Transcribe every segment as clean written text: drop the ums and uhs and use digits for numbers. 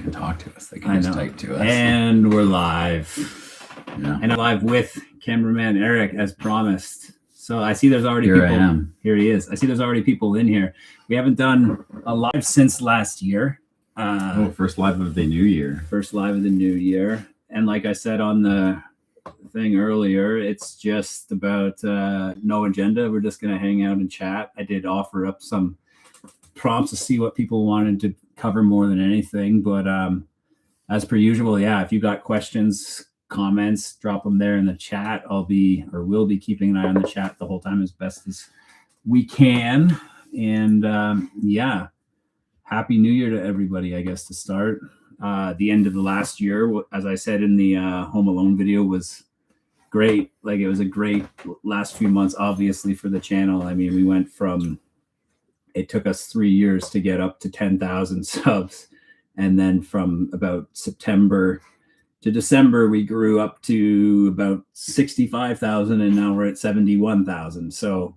can talk to us. They can just type to us. And we're live. Yeah. And I'm live with cameraman Eric as promised. So I see there's already Here people. I am. Here he is. I see there's already people in here. We haven't done a live since last year. First live of the new year. First live of the new year. And like I said on the thing earlier, it's just about no agenda. We're just going to hang out and chat. I did offer up some prompts to see what people wanted to cover more than anything. But as per usual, yeah, if you got questions, comments, drop them there in the chat. We'll be keeping an eye on the chat the whole time as best as we can. And yeah, happy new year to everybody, I guess, to start. The end of the last year, as I said in the Home Alone video, was great. Like, it was a great last few months, obviously, for the channel. I mean, we went from, it took us 3 years to get up to 10,000 subs. And then from about September to December, we grew up to about 65,000, and now we're at 71,000. So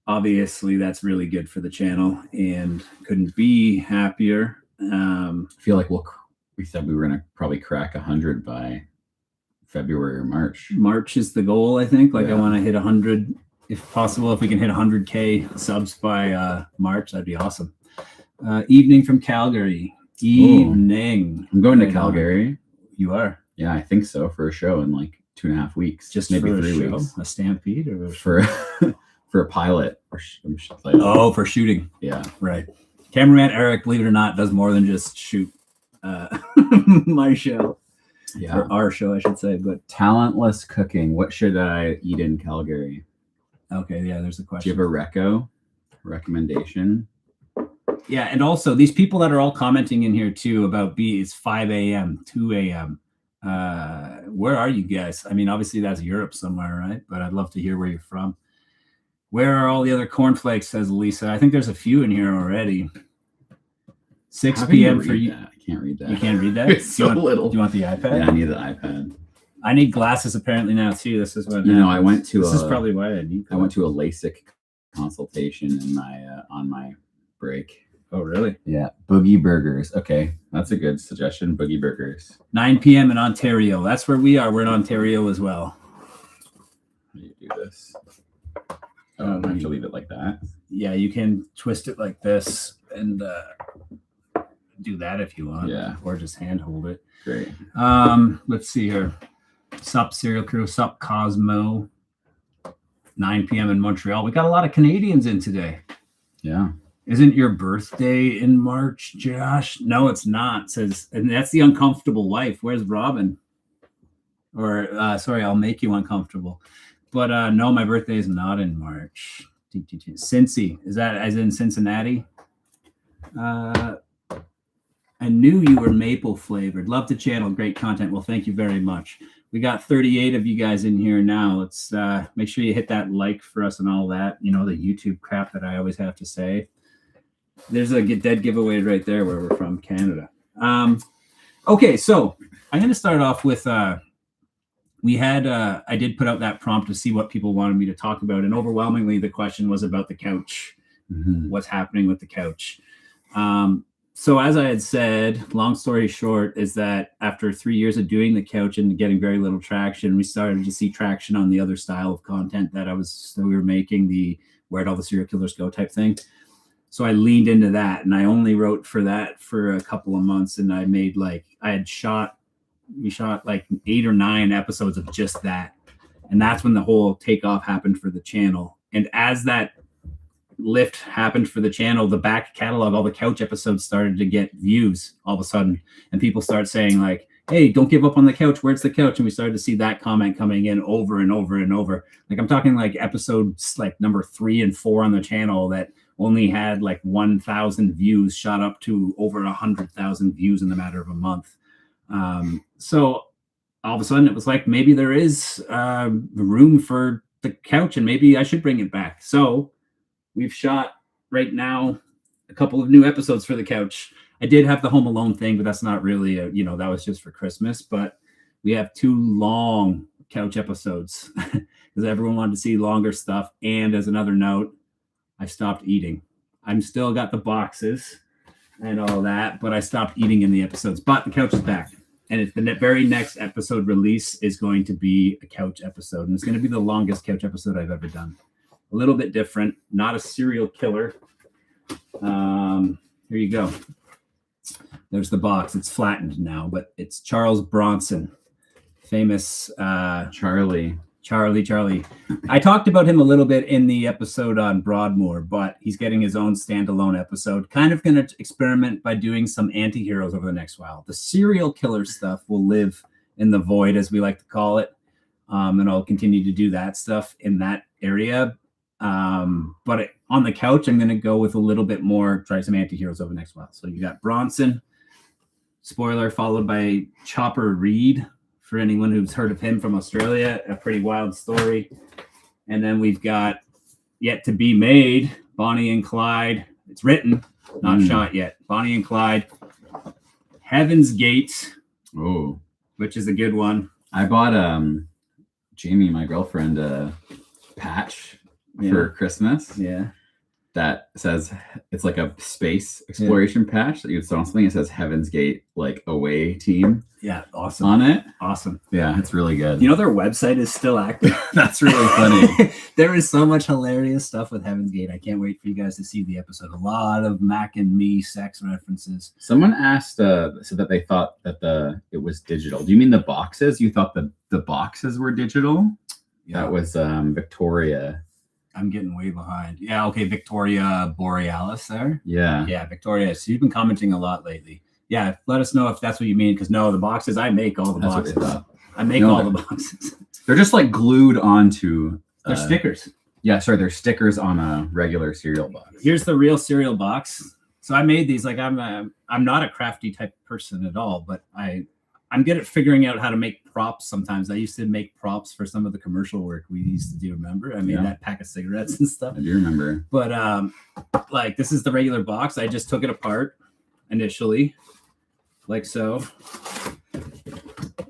obviously that's really good for the channel and couldn't be happier. I feel like we said we were going to probably crack 100 by February or March. March is the goal, I think. Like, yeah. I want to hit 100, if possible. If we can hit 100K subs by March, that'd be awesome. Evening from Calgary. Evening. I'm going to Calgary. You are? Yeah, I think so, for a show in like 2.5 weeks. Just maybe for 3 weeks. A stampede or for a pilot. For shooting. Yeah. Right. Cameraman Eric, believe it or not, does more than just shoot my show. Yeah. Or our show, I should say. But talentless cooking. What should I eat in Calgary? Okay, yeah, there's a question. Do you have a recommendation? Yeah, and also these people that are all commenting in here too about it's 5 a.m., 2 a.m. Where are you guys? I mean, obviously that's Europe somewhere, right? But I'd love to hear where you're from. Where are all the other cornflakes, says Lisa. I think there's a few in here already. 6 p.m. for you. I can't read that. You can't read that? It's so little. Do you want the iPad? Yeah, I need the iPad. I need glasses apparently now too. This is what. I went to. This is probably why I need. I went to a LASIK consultation in on my break. Oh, really? Yeah. Boogie Burgers. Okay. That's a good suggestion. Boogie Burgers. 9 p.m. in Ontario. That's where we are. We're in Ontario as well. How do you do this? Oh, I have to leave it like that. Yeah, you can twist it like this and do that if you want. Yeah. Or just hand hold it. Great. Let's see here. Sup, Serial Crew. Sup, Cosmo. 9 p.m. in Montreal. We got a lot of Canadians in today. Yeah. Isn't your birthday in March, Josh? No, it's not. Says, and that's the uncomfortable wife. Where's Robin? Or sorry, I'll make you uncomfortable. But no, my birthday is not in March. Cincy, is that as in Cincinnati? I knew you were maple flavored. Love the channel, great content. Well, thank you very much. We got 38 of you guys in here now. Let's make sure you hit that like for us and all that. You know, the YouTube crap that I always have to say. There's a dead giveaway right there where we're from, Canada. Okay, so I'm going to start off with, I did put out that prompt to see what people wanted me to talk about. And overwhelmingly, the question was about the couch. Mm-hmm. What's happening with the couch? So as I had said, long story short, is that after 3 years of doing the couch and getting very little traction, we started to see traction on the other style of content that we were making, the Where'd All the Serial Killers Go type thing. So I leaned into that, and I only wrote for that for a couple of months, and we shot like 8 or 9 episodes of just that. And that's when the whole takeoff happened for the channel. And as that lift happened for the channel, the back catalog, all the couch episodes started to get views all of a sudden. And people start saying like, hey, don't give up on the couch. Where's the couch? And we started to see that comment coming in over and over and over. Like, I'm talking like episodes like number 3 and 4 on the channel that only had like 1,000 views, shot up to over 100,000 views in the matter of a month. So all of a sudden it was like, maybe there is room for the couch and maybe I should bring it back. So we've shot right now a couple of new episodes for the couch. I did have the Home Alone thing, but that's not really that was just for Christmas. But we have 2 long couch episodes because everyone wanted to see longer stuff. And as another note, I stopped eating. I'm still got the boxes. and all that, but I stopped eating in the episodes. But the couch is back. And it's the very next episode release is going to be a couch episode. And it's going to be the longest couch episode I've ever done. A little bit different, not a serial killer. Here you go. There's the box. It's flattened now, but it's Charles Bronson, famous Charlie. Charlie. I talked about him a little bit in the episode on Broadmoor, but he's getting his own standalone episode. Kind of going to experiment by doing some anti-heroes over the next while. The serial killer stuff will live in the void, as we like to call it. And I'll continue to do that stuff in that area. But on the couch, I'm going to go with a little bit more, try some anti-heroes over the next while. So you got Bronson, spoiler, followed by Chopper Reed. For anyone who's heard of him from Australia, a pretty wild story. And then we've got Yet to Be Made, Bonnie and Clyde. It's written, not shot yet. Bonnie and Clyde. Heaven's Gate, which is a good one. I bought Jamie, my girlfriend, a patch for Christmas. Yeah. That says it's like a space exploration patch that you would throw on something. It says Heaven's Gate, like away team. Yeah, awesome. On it. Awesome. Yeah, it's really good. You know, their website is still active. That's really funny. There is so much hilarious stuff with Heaven's Gate. I can't wait for you guys to see the episode. A lot of Mac and Me sex references. Someone asked, so that they thought that it was digital. Do you mean the boxes? You thought the boxes were digital? Yeah. That was Victoria. I'm getting way behind. Yeah, okay, Victoria Borealis there. Yeah. Yeah, Victoria. So you've been commenting a lot lately. Yeah, let us know if that's what you mean, because no, the boxes, I make all the boxes. I make all the boxes. They're just like glued onto... They're stickers. Yeah, sorry, they're stickers on a regular cereal box. Here's the real cereal box. So I made these, like I'm not a crafty type person at all, but I'm good at figuring out how to make props sometimes. I used to make props for some of the commercial work we used to do, remember? I made that pack of cigarettes and stuff. I do remember. But like this is the regular box. I just took it apart initially, like so.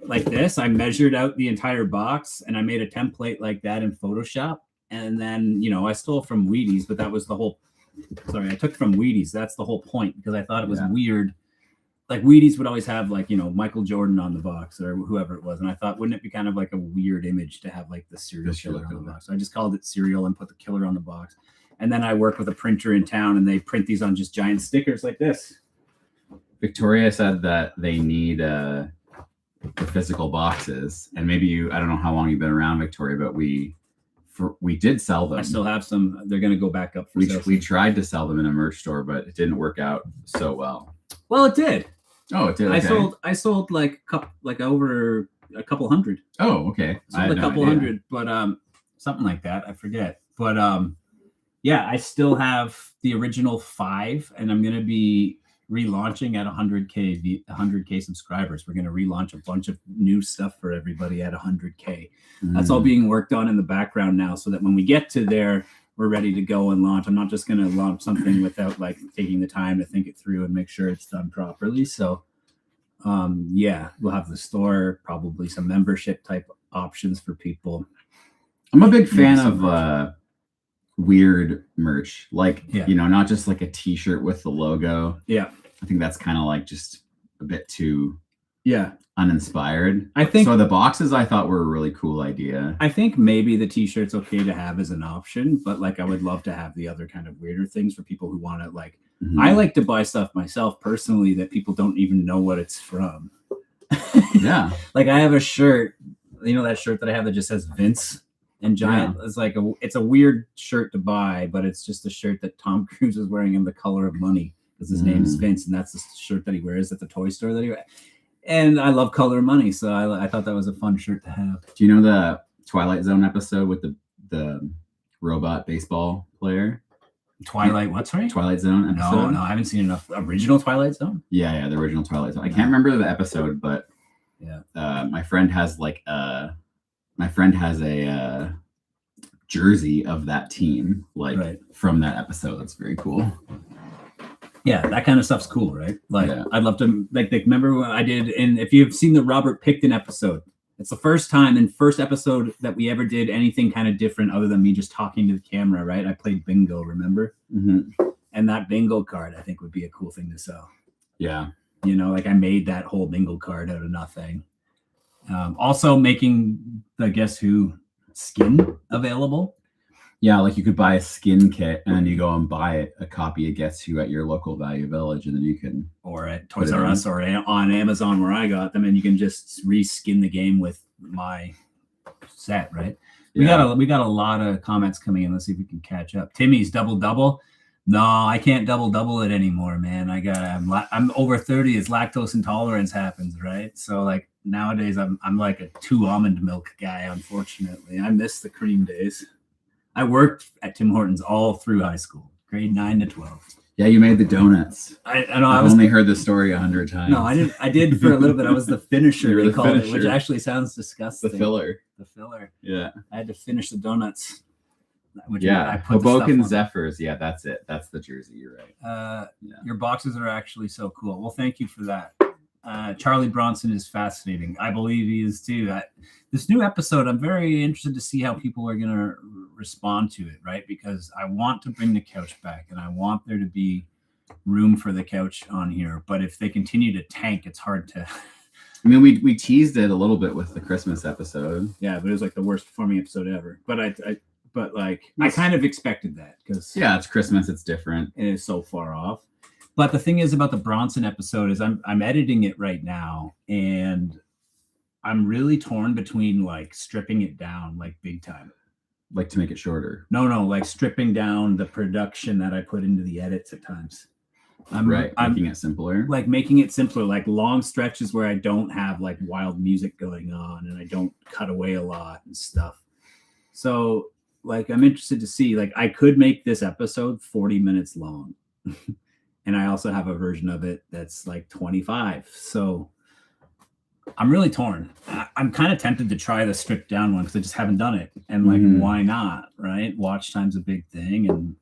Like this. I measured out the entire box and I made a template like that in Photoshop. And then, you know, I stole from Wheaties, but that was the whole, I took from Wheaties. That's the whole point, because I thought it was weird. Like Wheaties would always have like, you know, Michael Jordan on the box or whoever it was. And I thought, wouldn't it be kind of like a weird image to have like the serial killer on the box? So I just called it cereal and put the killer on the box. And then I worked with a printer in town and they print these on just giant stickers like this. Victoria said that they need the physical boxes. And maybe I don't know how long you've been around, Victoria, but we did sell them. I still have some. They're going to go back up for sale. We tried to sell them in a merch store, but it didn't work out so well. Well, it did. Oh, it did. Okay. I sold like over a couple hundred. Oh, okay. I sold a couple hundred, but something like that. I forget. But yeah, I still have the original 5, and I'm gonna be relaunching at 100K subscribers. We're gonna relaunch a bunch of new stuff for everybody at 100K. That's all being worked on in the background now, so that when we get to there, we're ready to go and launch. I'm not just going to launch something without like taking the time to think it through and make sure it's done properly. So yeah, we'll have the store, probably some membership type options for people. I'm a big fan of weird merch, like, you know, not just like a t-shirt with the logo. Yeah. I think that's kind of like just a bit too uninspired. I think so. The boxes I thought were a really cool idea. I think maybe the t-shirt's okay to have as an option, but like I would love to have the other kind of weirder things for people who want to like. I like to buy stuff myself personally that people don't even know what it's from. Yeah. Like I have a shirt, you know, that shirt that I have that just says Vince and giant. It's like it's a weird shirt to buy, but it's just a shirt that Tom Cruise is wearing in The Color of Money, because his name is Vince, and that's the shirt that he wears at the toy store that he wears. And I love Color of Money, so I thought that was a fun shirt to have. Do you know the Twilight Zone episode with the robot baseball player? Twilight, what, sorry? Twilight Zone episode? No, I haven't seen enough. Original Twilight Zone? Yeah, the original Twilight Zone. I can't remember the episode, but my friend has a jersey of that team, like from that episode. That's very cool. Yeah, that kind of stuff's cool, right? Like, I'd love to, like, remember what I did, and if you've seen the Robert Picton episode, it's the first episode that we ever did anything kind of different other than me just talking to the camera, right? I played bingo, remember? And that bingo card, I think, would be a cool thing to sell. Yeah. You know, like I made that whole bingo card out of nothing. Also making the Guess Who skin available. Yeah, like you could buy a skin kit and then you go and buy a copy of Guess Who at your local Value Village, and then you can, or at Toys R Us or on Amazon where I got them, and you can just reskin the game with my set, right? We got a lot of comments coming in. Let's see if we can catch up. Timmy's double. No, I can't double it anymore, man. I'm over 30 as lactose intolerance happens, right? So like nowadays I'm like a 2 almond milk guy, unfortunately. I miss the cream days. I worked at Tim Hortons all through high school, grade 9 to 12. Yeah, you made the donuts. I know. I've only heard the story 100 times. No, I did for a little bit. I was the finisher, they called it, which finisher. actually sounds disgusting. The filler. The filler. Yeah. I had to finish the donuts. Yeah. Hoboken Zephyrs. Yeah, that's it. That's the jersey. You're right. Your boxes are actually so cool. Well, thank you for that. Charlie Bronson is fascinating. I believe he is too. This new episode, I'm very interested to see how people are going to respond to it, right? Because I want to bring the couch back, and I want there to be room for the couch on here. But if they continue to tank, it's hard to. I mean, we teased it a little bit with the Christmas episode. Yeah, but it was like the worst performing episode ever. But I kind of expected that because it's Christmas. It's different. It is so far off. But the thing is about the Bronson episode is I'm editing it right now, and I'm really torn between like stripping it down like big time. Like to make it shorter. No, like stripping down the production that I put into the edits at times. I'm making it simpler. Like making it simpler, like long stretches where I don't have like wild music going on and I don't cut away a lot and stuff. So like I'm interested to see, like I could make this episode 40 minutes long. And I also have a version of it that's like 25. So I'm really torn. I'm kind of tempted to try the stripped down one because I just haven't done it. And like, why not? Right? Watch time's a big thing, and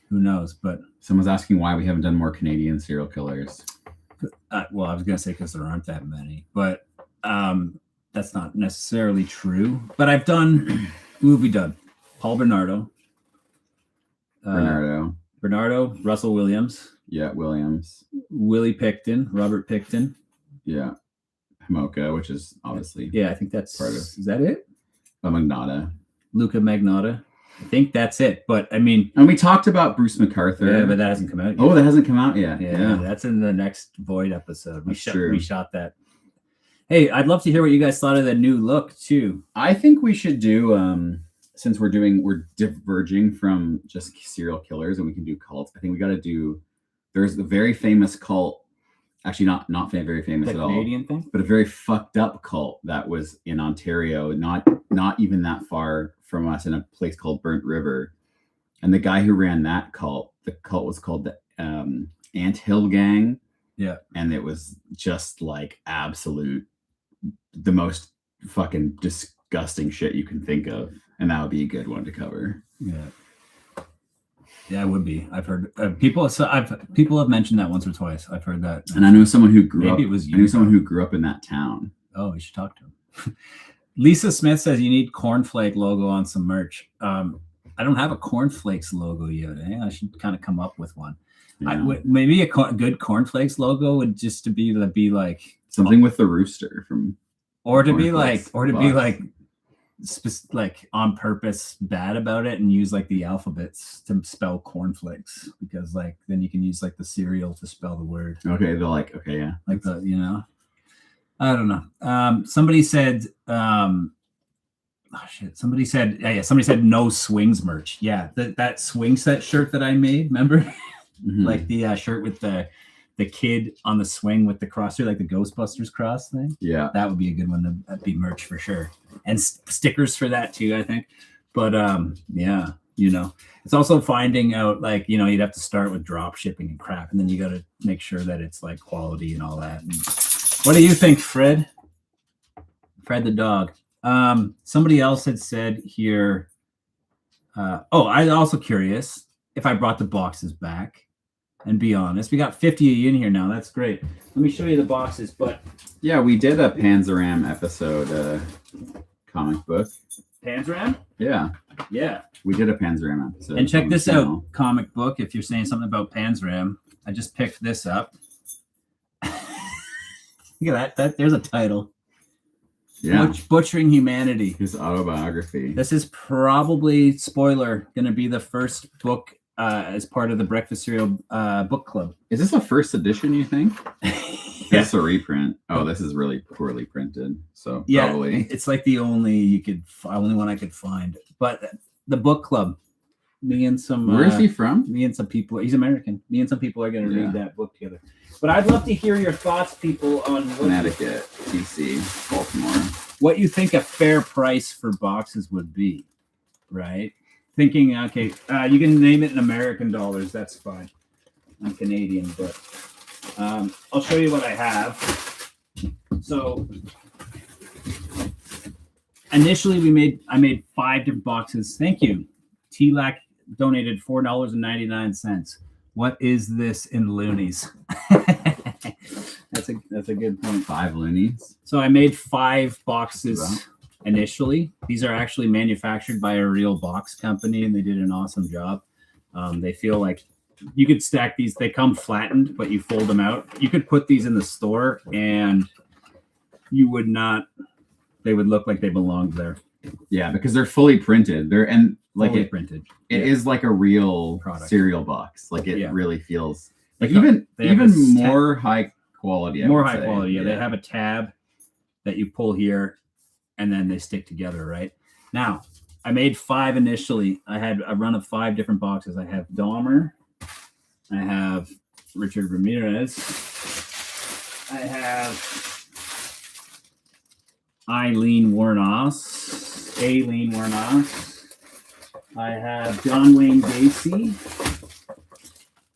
who knows? But someone's asking why we haven't done more Canadian serial killers. Well, I was gonna say because there aren't that many, but that's not necessarily true. But I've done. Who have we done? Paul Bernardo. Bernardo, Russell Williams. Yeah, Williams. Willie Picton, Robert Picton. Yeah. Homolka, which is obviously. Yeah, I think that's part of. Is that it? Magnotta. Luca Magnotta. I think that's it. But I mean. And we talked about Bruce MacArthur. Yeah, but that hasn't come out yet. Oh, that hasn't come out yet. Yeah. That's in the next Void episode. We true. shot that. Hey, I'd love to hear what you guys thought of the new look too. I think we should do since we're diverging from just serial killers and we can do cults. I think we got to do. There's the very famous cult, actually not very famous at all, Canadian thing, but a very fucked up cult that was in Ontario, not even that far from us, in a place called Burnt River. And the guy who ran that cult, the cult was called the Ant Hill Gang. Yeah, and it was just like absolute, the most fucking disgusting shit you can think of. And that would be a good one to cover. Yeah, it would be. I've heard people have mentioned that once or twice. I've heard that. And I know someone who grew up. Maybe it was you. I knew someone who grew up in that town. Oh, we should talk to him. Lisa Smith says you need cornflake logo on some merch. I don't have a cornflakes logo yet. I should kind of come up with one. Yeah. Maybe a good cornflakes logo would just to be like something with the rooster from. Or to be like on purpose bad about it and use like the alphabets to spell cornflakes, because like then you can use like the cereal to spell the word. Okay, they're like, okay, yeah, like the, you know, I don't know. Somebody said somebody said no swings merch. Yeah, that swing set shirt that I made, remember? Like the shirt with the kid on the swing with the crosser, like the Ghostbusters cross thing. Yeah, that would be a good one to be merch for sure, and stickers for that too, I think. But yeah, you know, it's also finding out, like, you know, you'd have to start with drop shipping and crap, and then you got to make sure that it's like quality and all that. And what do you think, Fred the dog? Somebody else had said here. I'm also curious if I brought the boxes back. And be honest, we got 50 in here now. That's great. Let me show you the boxes. But yeah, we did a Panzeram episode comic book. Panzram? Yeah, Yeah. we did a Panzram episode. And check on the this channel. out, comic book. If you're saying something about Panzram, I just picked this up. Look at that. There's a title. Yeah, Butchering Humanity. his autobiography. This is probably, spoiler, going to be the first book as part of the Breakfast Cereal book club. Is this a first edition, you think? Yeah. It's a reprint. Oh, this is really poorly printed. So Yeah, probably. it's like the only one I could find. But the book club, me and some Where is he from? me and some people, he's American. Me and some people are going to Yeah. read that book together. But I'd love to hear your thoughts, people, on Connecticut, DC, Baltimore. what you think a fair price for boxes would be, right? Thinking, okay, you can name it in American dollars. That's fine. I'm Canadian, but I'll show you what I have. So initially, I made 5 different boxes. Thank you. TLAC donated $4.99. What is this in loonies? That's a good point. 5 loonies. So I made 5 Wow. boxes initially. These are actually manufactured by a real box company, and they did an awesome job. They feel like you could stack these. They come flattened, but you fold them out. You could put these in the store, and you would not. They would look like they belonged there. Yeah, because they're fully printed. Fully It printed. is like a real Product. cereal box. Like it Yeah. really feels like They have even this more high quality. I More would high say. quality. Yeah, they have a tab that you pull here, and then they stick together. Right now, I made 5 initially. I had a run of 5 different boxes. I have Dahmer. I have Richard Ramirez. I have Aileen Wuornos. I have John Wayne Gacy.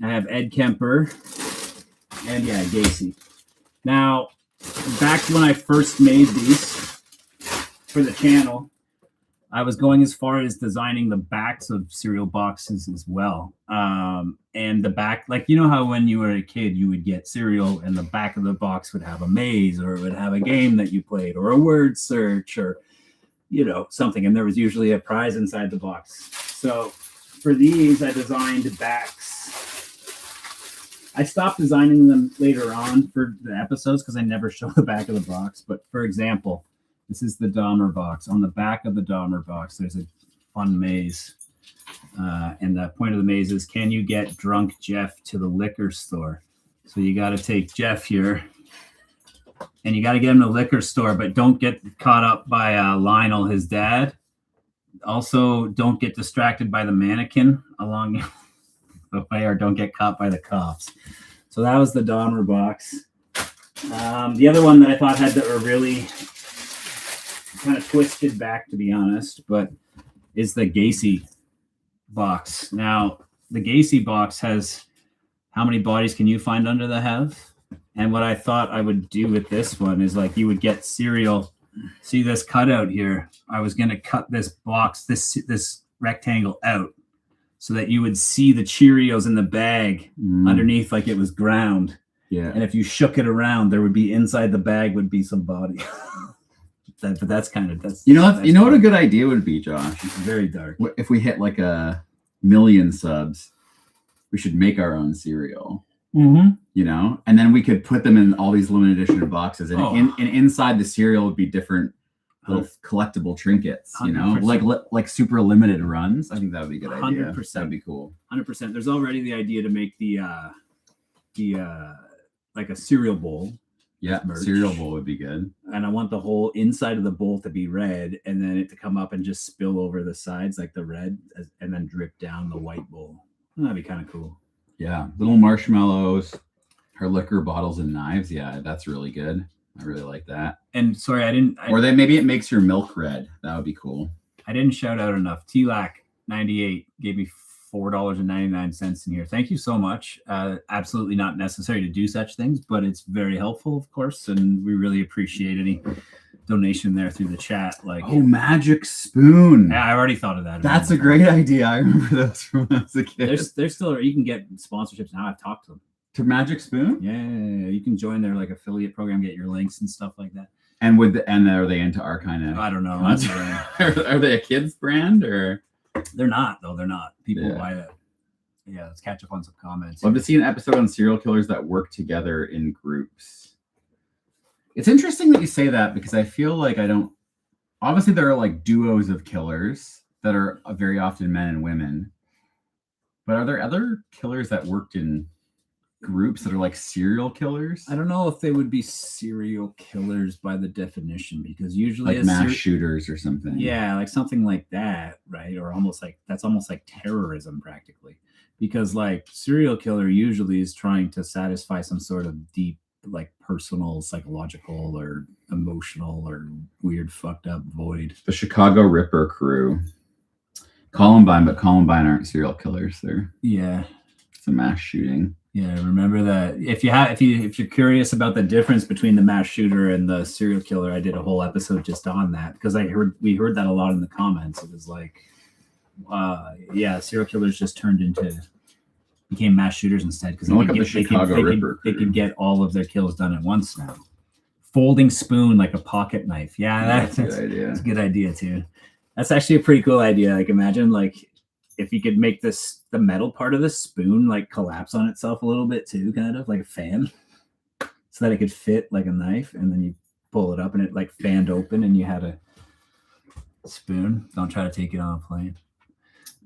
I have Ed Kemper. And yeah, Gacy. Now, back when I first made these for the channel, I was going as far as designing the backs of cereal boxes as well. And the back, like, you know how when you were a kid, you would get cereal and the back of the box would have a maze, or it would have a game that you played, or a word search, or, you know, something. And there was usually a prize inside the box. So for these, I designed backs. I stopped designing them later on for the episodes because I never show the back of the box. But for example, this is the Dahmer box. On the back of the Dahmer box, there's a fun maze. And the point of the maze is, can you get drunk Jeff to the liquor store? So you got to take Jeff here, and you got to get him to the liquor store, but don't get caught up by Lionel, his dad. Also, don't get distracted by the mannequin along the way, or don't get caught by the cops. So that was the Dahmer box. The other one that I thought had a really kind of twisted back, to be honest, but is the Gacy box. Now, the Gacy box has, how many bodies can you find under the house? And what I thought I would do with this one is, like, you would get cereal. See this cutout here? I was going to cut this box, this rectangle out, so that you would see the Cheerios in the bag underneath, like it was ground. Yeah. And if you shook it around, there would be, inside the bag would be some body. But that's kind of, that's, You know what a cool. good idea would be, Josh? It's very dark. If we hit like 1 million subs, we should make our own cereal. Mm-hmm. You know, and then we could put them in all these limited edition boxes, and, and inside the cereal would be different little collectible trinkets. You know, 100%. like super limited runs. I think that would be a good idea. 100%. That'd be cool. 100%. There's already the idea to make the like a cereal bowl. Yeah, merch. cereal bowl would be good. And I want the whole inside of the bowl to be red, and then it to come up and just spill over the sides like the red, and then drip down the white bowl. That'd be kind of cool. Yeah, little marshmallows, her liquor bottles and knives. Yeah, that's really good. I really like that. And sorry, Or then maybe it makes your milk red. That would be cool. I didn't shout out enough. TLAC98 gave me $4.99 in here. Thank you so much. Absolutely not necessary to do such things, but it's very helpful, of course, and we really appreciate any donation there through the chat. Like, oh, Magic Spoon. yeah, I already thought of that. That's a great idea. I remember those from when I was a kid. There's still, you can get sponsorships now. I've talked to them. To Magic Spoon? Yeah, you can join their like affiliate program, get your links and stuff like that. And are they into our kind of? I don't know. Are they a kids brand or? They're not though. They're not. People Yeah. buy it. Yeah, let's catch up on some comments. Love to see an episode on serial killers that work together in groups. It's interesting that you say that because I feel like I don't. Obviously, there are like duos of killers that are very often men and women. But are there other killers that worked in groups that are like serial killers? I don't know if they would be serial killers by the definition, because usually Like mass shooters or something. Yeah, like something like that, right? Or almost like that's almost like terrorism practically. Because like serial killer usually is trying to satisfy some sort of deep, like personal, psychological, or emotional, or weird, fucked up void. The Chicago Ripper crew. Columbine, but Columbine aren't serial killers. It's a mass shooting. Yeah, remember that. If you're curious about the difference between the mass shooter and the serial killer, I did a whole episode just on that because we heard that a lot in the comments. It was like, serial killers just became mass shooters instead because they could get all of their kills done at once now. Folding spoon like a pocket knife. Yeah, that's a good idea. That's a good idea too. That's actually a pretty cool idea. Like imagine like if you could make the metal part of the spoon like collapse on itself a little bit too, kind of like a fan, so that it could fit like a knife, and then you pull it up and it like fanned open and you had a spoon. Don't try to take it on a plane.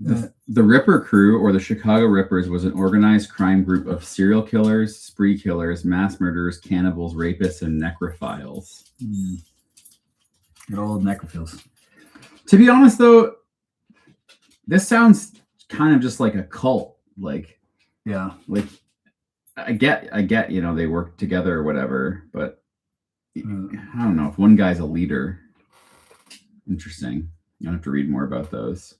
The Ripper crew, or the Chicago Rippers, was an organized crime group of serial killers, spree killers, mass murderers, cannibals, rapists, and necrophiles. Good old necrophiles. To be honest, though, this sounds kind of just like a cult. Like I get, they work together or whatever, but I don't know if one guy's a leader. Interesting. You don't have to read more about those.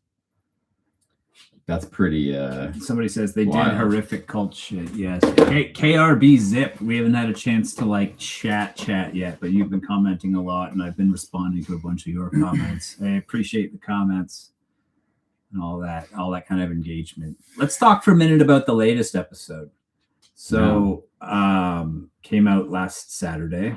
That's pretty. Somebody says they wild. did horrific cult shit. Yes. KRB Zip. We haven't had a chance to like chat yet, but you've been commenting a lot, and I've been responding to a bunch of your comments. I appreciate the comments and all that kind of engagement. Let's talk for a minute about the latest episode. So, came out last Saturday,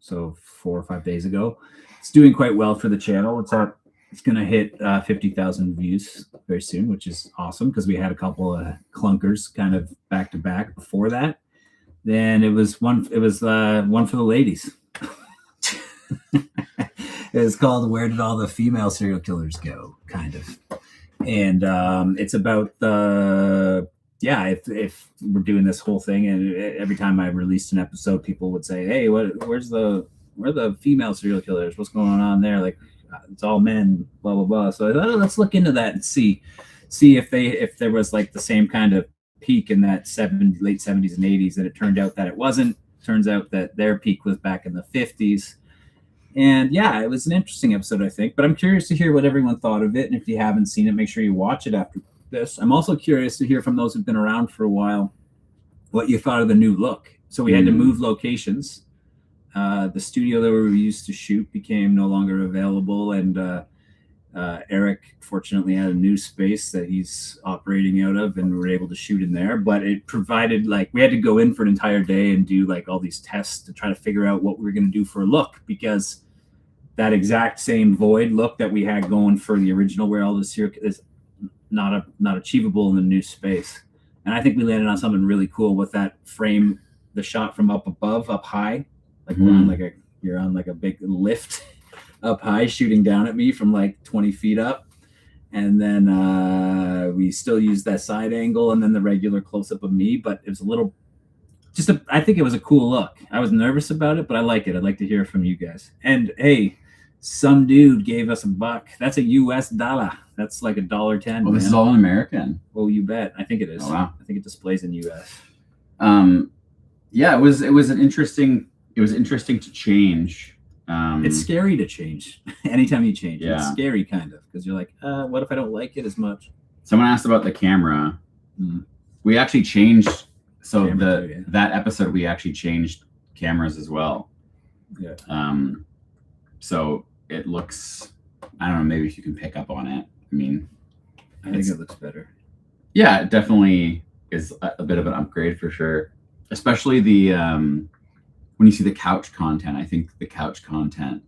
so 4 or 5 days ago. It's doing quite well for the channel. It's going to hit 50,000 views very soon, which is awesome because we had a couple of clunkers kind of back to back before that. Then it was one for the ladies. It's called "Where Did All the Female Serial Killers Go?" kind of, and it's about if we're doing this whole thing, and every time I released an episode, people would say, "Hey, where are the female serial killers? What's going on there?" Like, it's all men, blah blah blah. So I thought, let's look into that and see if there was like the same kind of peak in that late 70s and 80s. And it turned out that it wasn't. Turns out that their peak was back in the 50s. And yeah, it was an interesting episode, I think. But I'm curious to hear what everyone thought of it. And if you haven't seen it, make sure you watch it after this. I'm also curious to hear from those who've been around for a while what you thought of the new look. So we had to move locations. The studio that we used to shoot became no longer available, and Eric fortunately had a new space that he's operating out of, and we were able to shoot in there. But it provided, like, we had to go in for an entire day and do like all these tests to try to figure out what we were going to do for a look, because that exact same void look that we had going for the original Where All This Here is not achievable in the new space. And I think we landed on something really cool with that frame, the shot from up above, up high. Like you're on like a big lift up high, shooting down at me from like 20 feet up, and then we still used that side angle and then the regular close up of me. But it was I think it was a cool look. I was nervous about it, but I like it. I'd like to hear from you guys. And hey, some dude gave us $1. That's a US dollar. That's like $1.10. Well, this is all in American. Oh, you bet. I think it is. Oh, wow. I think it displays in US. Yeah, it was interesting. It was interesting to change. It's scary to change. Anytime you change, yeah. It's scary kind of, because you're like, what if I don't like it as much? Someone asked about the camera. We actually changed. So that episode, we actually changed cameras as well. Yeah. So it looks, I don't know, maybe if you can pick up on it. I mean, I think it looks better. Yeah, it definitely is a bit of an upgrade for sure. Especially the when you see the couch content, I think the couch content,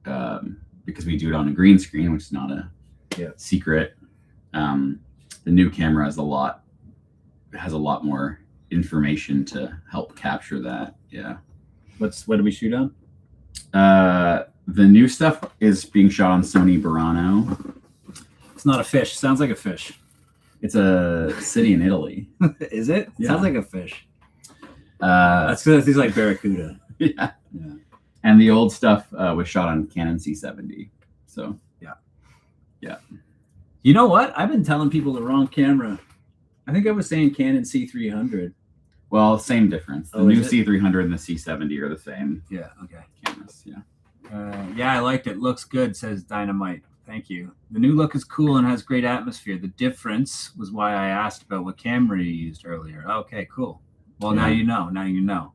because we do it on a green screen, which is not a secret, the new camera has a lot more information to help capture that. Yeah. What do we shoot on? The new stuff is being shot on Sony Burano. It's not a fish. Sounds like a fish. It's a city in Italy. Is it? Yeah. Sounds like a fish. That's because he's like Barracuda. Yeah. And the old stuff was shot on Canon C70. So yeah. You know what? I've been telling people the wrong camera. I think I was saying Canon C300. Well, same difference. The Oh, new is it? C300 and the C70 are the same Yeah. Okay. cameras. Yeah. Yeah, I liked it. Looks good, says Dynamite. Thank you. The new look is cool and has great atmosphere. The difference was why I asked about what camera you used earlier. Okay, cool. Well, now Yeah. you know. Now you know.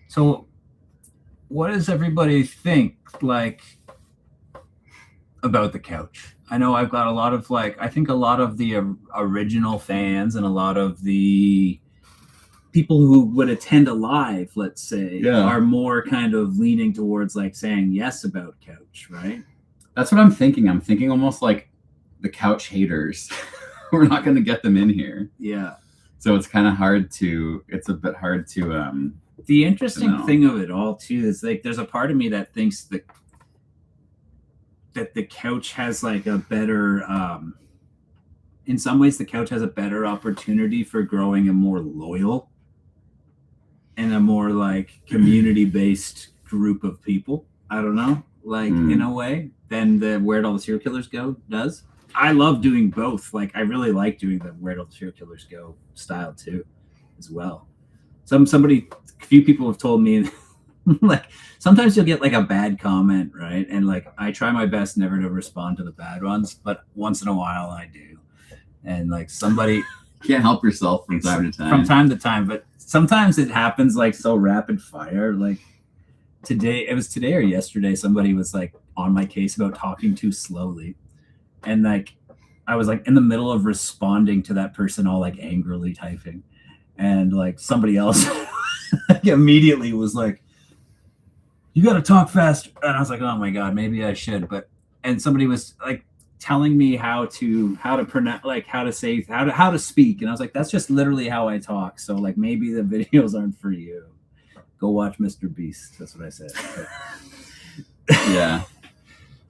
So, what does everybody think about the couch? I know I've got a lot of I think a lot of the original fans and a lot of the people who would attend a live, let's say, are more kind of leaning towards saying yes about couch, right? That's what I'm thinking. I'm thinking almost like the couch haters. We're not going to get them in here. Yeah. So it's kind of it's a bit hard to, the interesting thing of it all too is there's a part of me that thinks that the couch has a better, in some ways the couch has a better opportunity for growing a more loyal and a more community-based group of people. I don't know, in a way, than the Where'd All the Serial Killers Go does. I love doing both. I really like doing the Where'd All the Serial Killers Go style too, as well. A few people have told me sometimes you'll get a bad comment, right? And I try my best never to respond to the bad ones, but once in a while I do. And somebody can't help yourself from time to time. From time to time, but sometimes it happens so rapid fire. Today or yesterday, somebody was on my case about talking too slowly. And I was in the middle of responding to that person all angrily typing. And somebody else immediately was you got to talk fast. And I was oh my God, maybe I should. And somebody was telling me how to pronounce, how to speak. And I was that's just literally how I talk. So maybe the videos aren't for you. Go watch Mr. Beast. That's what I said. Yeah.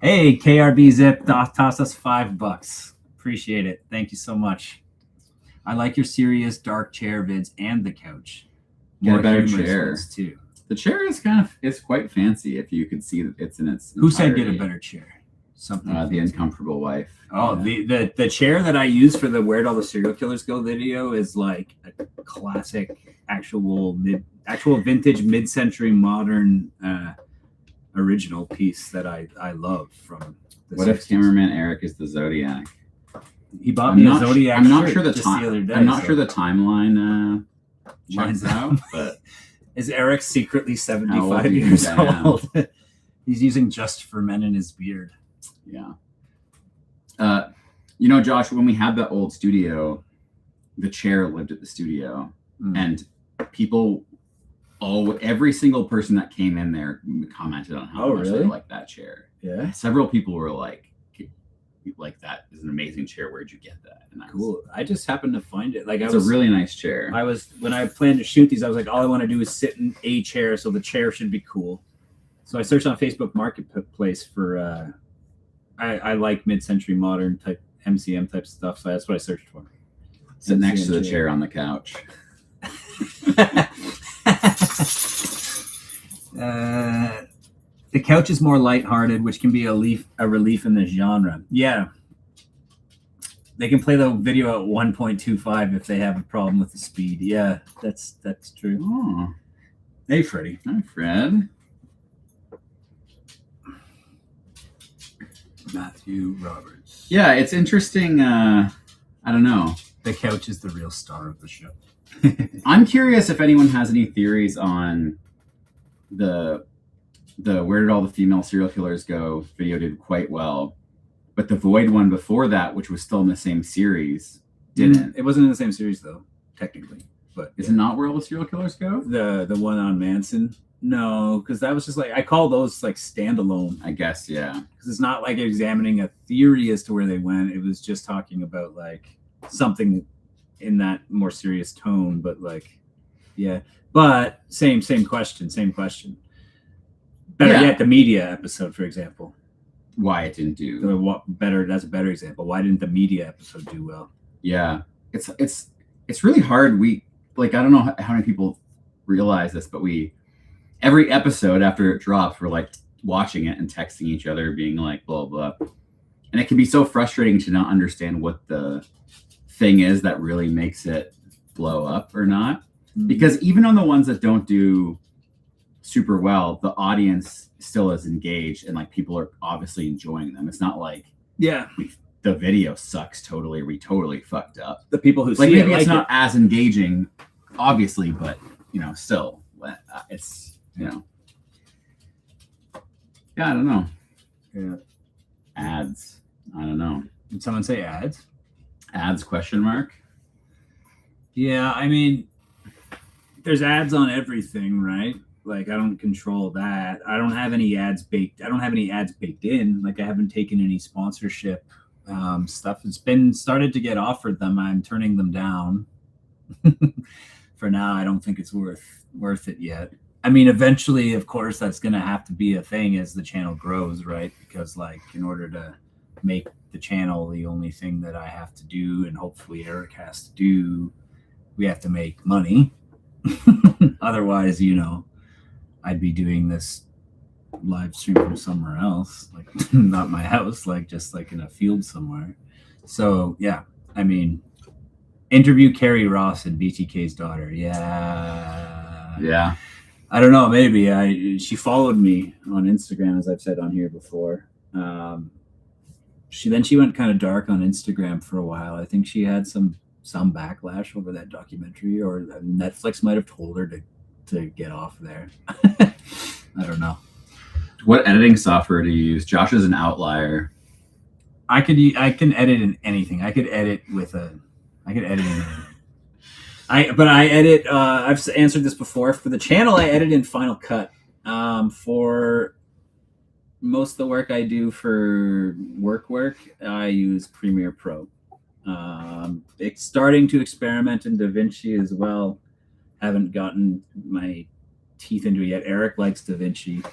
Hey, KRB Zip, toss us $5. Appreciate it. Thank you so much. I like your serious dark chair vids and the couch. Get a better humorous chair ones, too. The chair is it's quite fancy if you could see that it's in its Who said entirety. get a better chair? Something. The Uncomfortable Wife. Oh, the chair that I use for the Where'd All the Serial Killers Go video is a classic, actual vintage mid-century modern original piece that I love from the What 60s. if cameraman Eric is the Zodiac? He bought me a Zodiac I'm not shirt sure the just time. the other day. I'm not so- sure the timeline Lines checks out, but Is Eric secretly How old 75 do you years think I am? old? He's using Just for Men in his beard. yeah. Josh, when we had the old studio, the chair lived at the studio, and every single person that came in there commented on how much they liked that chair. Yeah. Several people were that is an amazing chair. Where'd you get that? And Cool. I just happened to find it. It's a really nice chair. When I planned to shoot these, I was all I want to do is sit in a chair, so the chair should be cool. So I searched on Facebook Marketplace for I like mid-century modern type MCM type stuff, so that's what I searched for. Sit next to the chair on the couch. The couch is more lighthearted, which can be a relief in the genre. Yeah. They can play the video at 1.25 if they have a problem with the speed. Yeah, that's true. Oh, Hey, Freddie. hi, Fred. Matthew Roberts. Yeah, it's interesting. I don't know. The couch is the real star of the show. I'm curious if anyone has any theories on the Where Did All the Female Serial Killers Go video did quite well, but the Void one before that, which was still in the same series, didn't. It wasn't in the same series, though, technically. But Is it not where all the serial killers go? the one on Manson? No, because that was just like, I call those like standalone, I guess, yeah. because it's not like examining a theory as to where they went. It was just talking about like something in that more serious tone. But like, yeah, but same question. Better Yeah. yet, the media episode, for example. Why it didn't do. What better? That's a better example. Why didn't the media episode do well? Yeah, it's really hard. We like, I don't know how many people realize this, but every episode after it drops, we're like watching it and texting each other, being like blah blah, and it can be so frustrating to not understand what the thing is that really makes it blow up or not. Because even on the ones that don't do super well, the audience still is engaged and like people are obviously enjoying them. It's not like yeah, the video sucks totally, we totally fucked up. the people who Like see maybe it it's like not as engaging, obviously, but still, it's yeah, I don't know. Yeah. Ads, I don't know. Did someone say ads? Ads question mark. Yeah, I mean, there's ads on everything, right? Like, I don't control that. I don't have any ads baked. I don't have any ads baked in. Like, I haven't taken any sponsorship stuff. It's been started to get offered them. I'm turning them down. For now, I don't think it's worth it yet. I mean, eventually, of course, that's going to have to be a thing as the channel grows, right? Because, like, in order to make the channel the only thing that I have to do, and hopefully Eric has to do, we have to make money. Otherwise, I'd be doing this live stream from somewhere else, like not my house, like just like in a field somewhere. So yeah, I mean, interview Carrie Ross and BTK's daughter. Yeah. I don't know. Maybe she followed me on Instagram, as I've said on here before. She went kind of dark on Instagram for a while. I think she had some backlash over that documentary, or Netflix might have told her to get off there. I don't know. What editing software do you use? Josh is an outlier. I can edit in anything. I could edit in anything. I edit. I've answered this before. For the channel, I edit in Final Cut. For most of the work I do for work, I use Premiere Pro. It's starting to experiment in DaVinci as well. Haven't gotten my teeth into it yet. Eric likes DaVinci.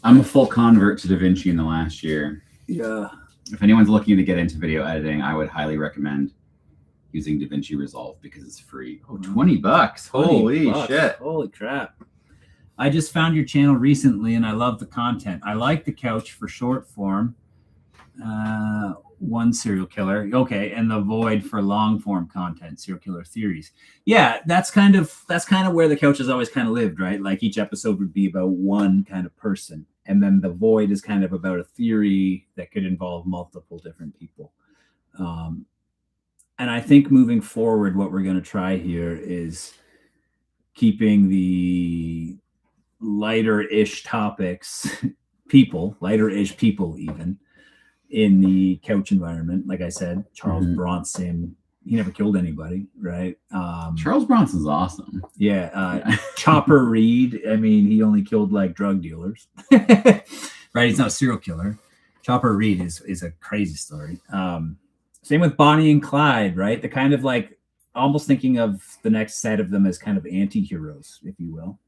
I'm a full convert to DaVinci in the last year. Yeah. If anyone's looking to get into video editing, I would highly recommend using DaVinci Resolve because it's free. Oh, $20. Holy $20. shit. Holy crap. I just found your channel recently and I love the content. I like the couch for short form. One serial killer. Okay. And the void for long form content, serial killer theories. Yeah. That's kind of where the couch has always kind of lived, right? Like each episode would be about one kind of person. And then the void is kind of about a theory that could involve multiple different people. And I think moving forward, what we're going to try here is keeping the lighter-ish topics, lighter-ish people even, in the couch environment. Like I said, Charles Bronson, he never killed anybody, right? Charles Bronson's awesome. Yeah. Chopper Reed, I mean, he only killed like drug dealers, right? He's not a serial killer. Chopper Reed is a crazy story. Same with Bonnie and Clyde, right? The kind of like almost thinking of the next set of them as kind of anti-heroes, if you will.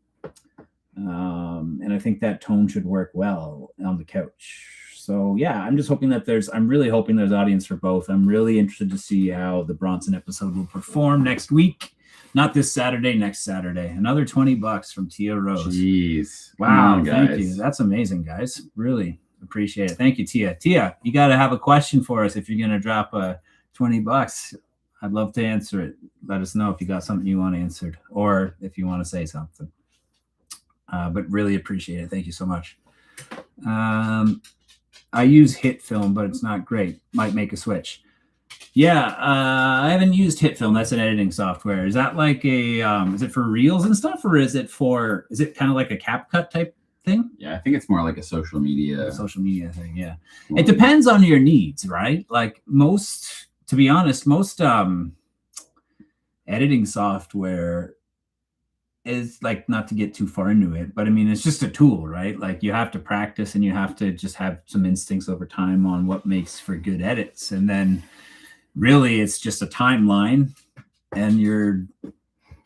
And I think that tone should work well on the couch. So yeah, I'm really hoping there's audience for both. I'm really interested to see how the Bronson episode will perform next week. Not this Saturday, next Saturday. Another $20 from Tia Rose. Jeez. Wow, thank you. That's amazing, guys. Really appreciate it. Thank you, Tia. Tia, you got to have a question for us if you're going to drop a $20. I'd love to answer it. Let us know if you got something you want answered or if you want to say something. But really appreciate it. Thank you so much. I use HitFilm, but it's not great. Might make a switch. Yeah, I haven't used HitFilm. That's an editing software. Is that like is it for reels and stuff, or is it kind of like a CapCut type thing? Yeah, I think it's more like a social media thing. Yeah, it depends on your needs, right? Like to be honest, most editing software is like, not to get too far into it, but I mean, it's just a tool, right? Like you have to practice and you have to just have some instincts over time on what makes for good edits. And then really it's just a timeline and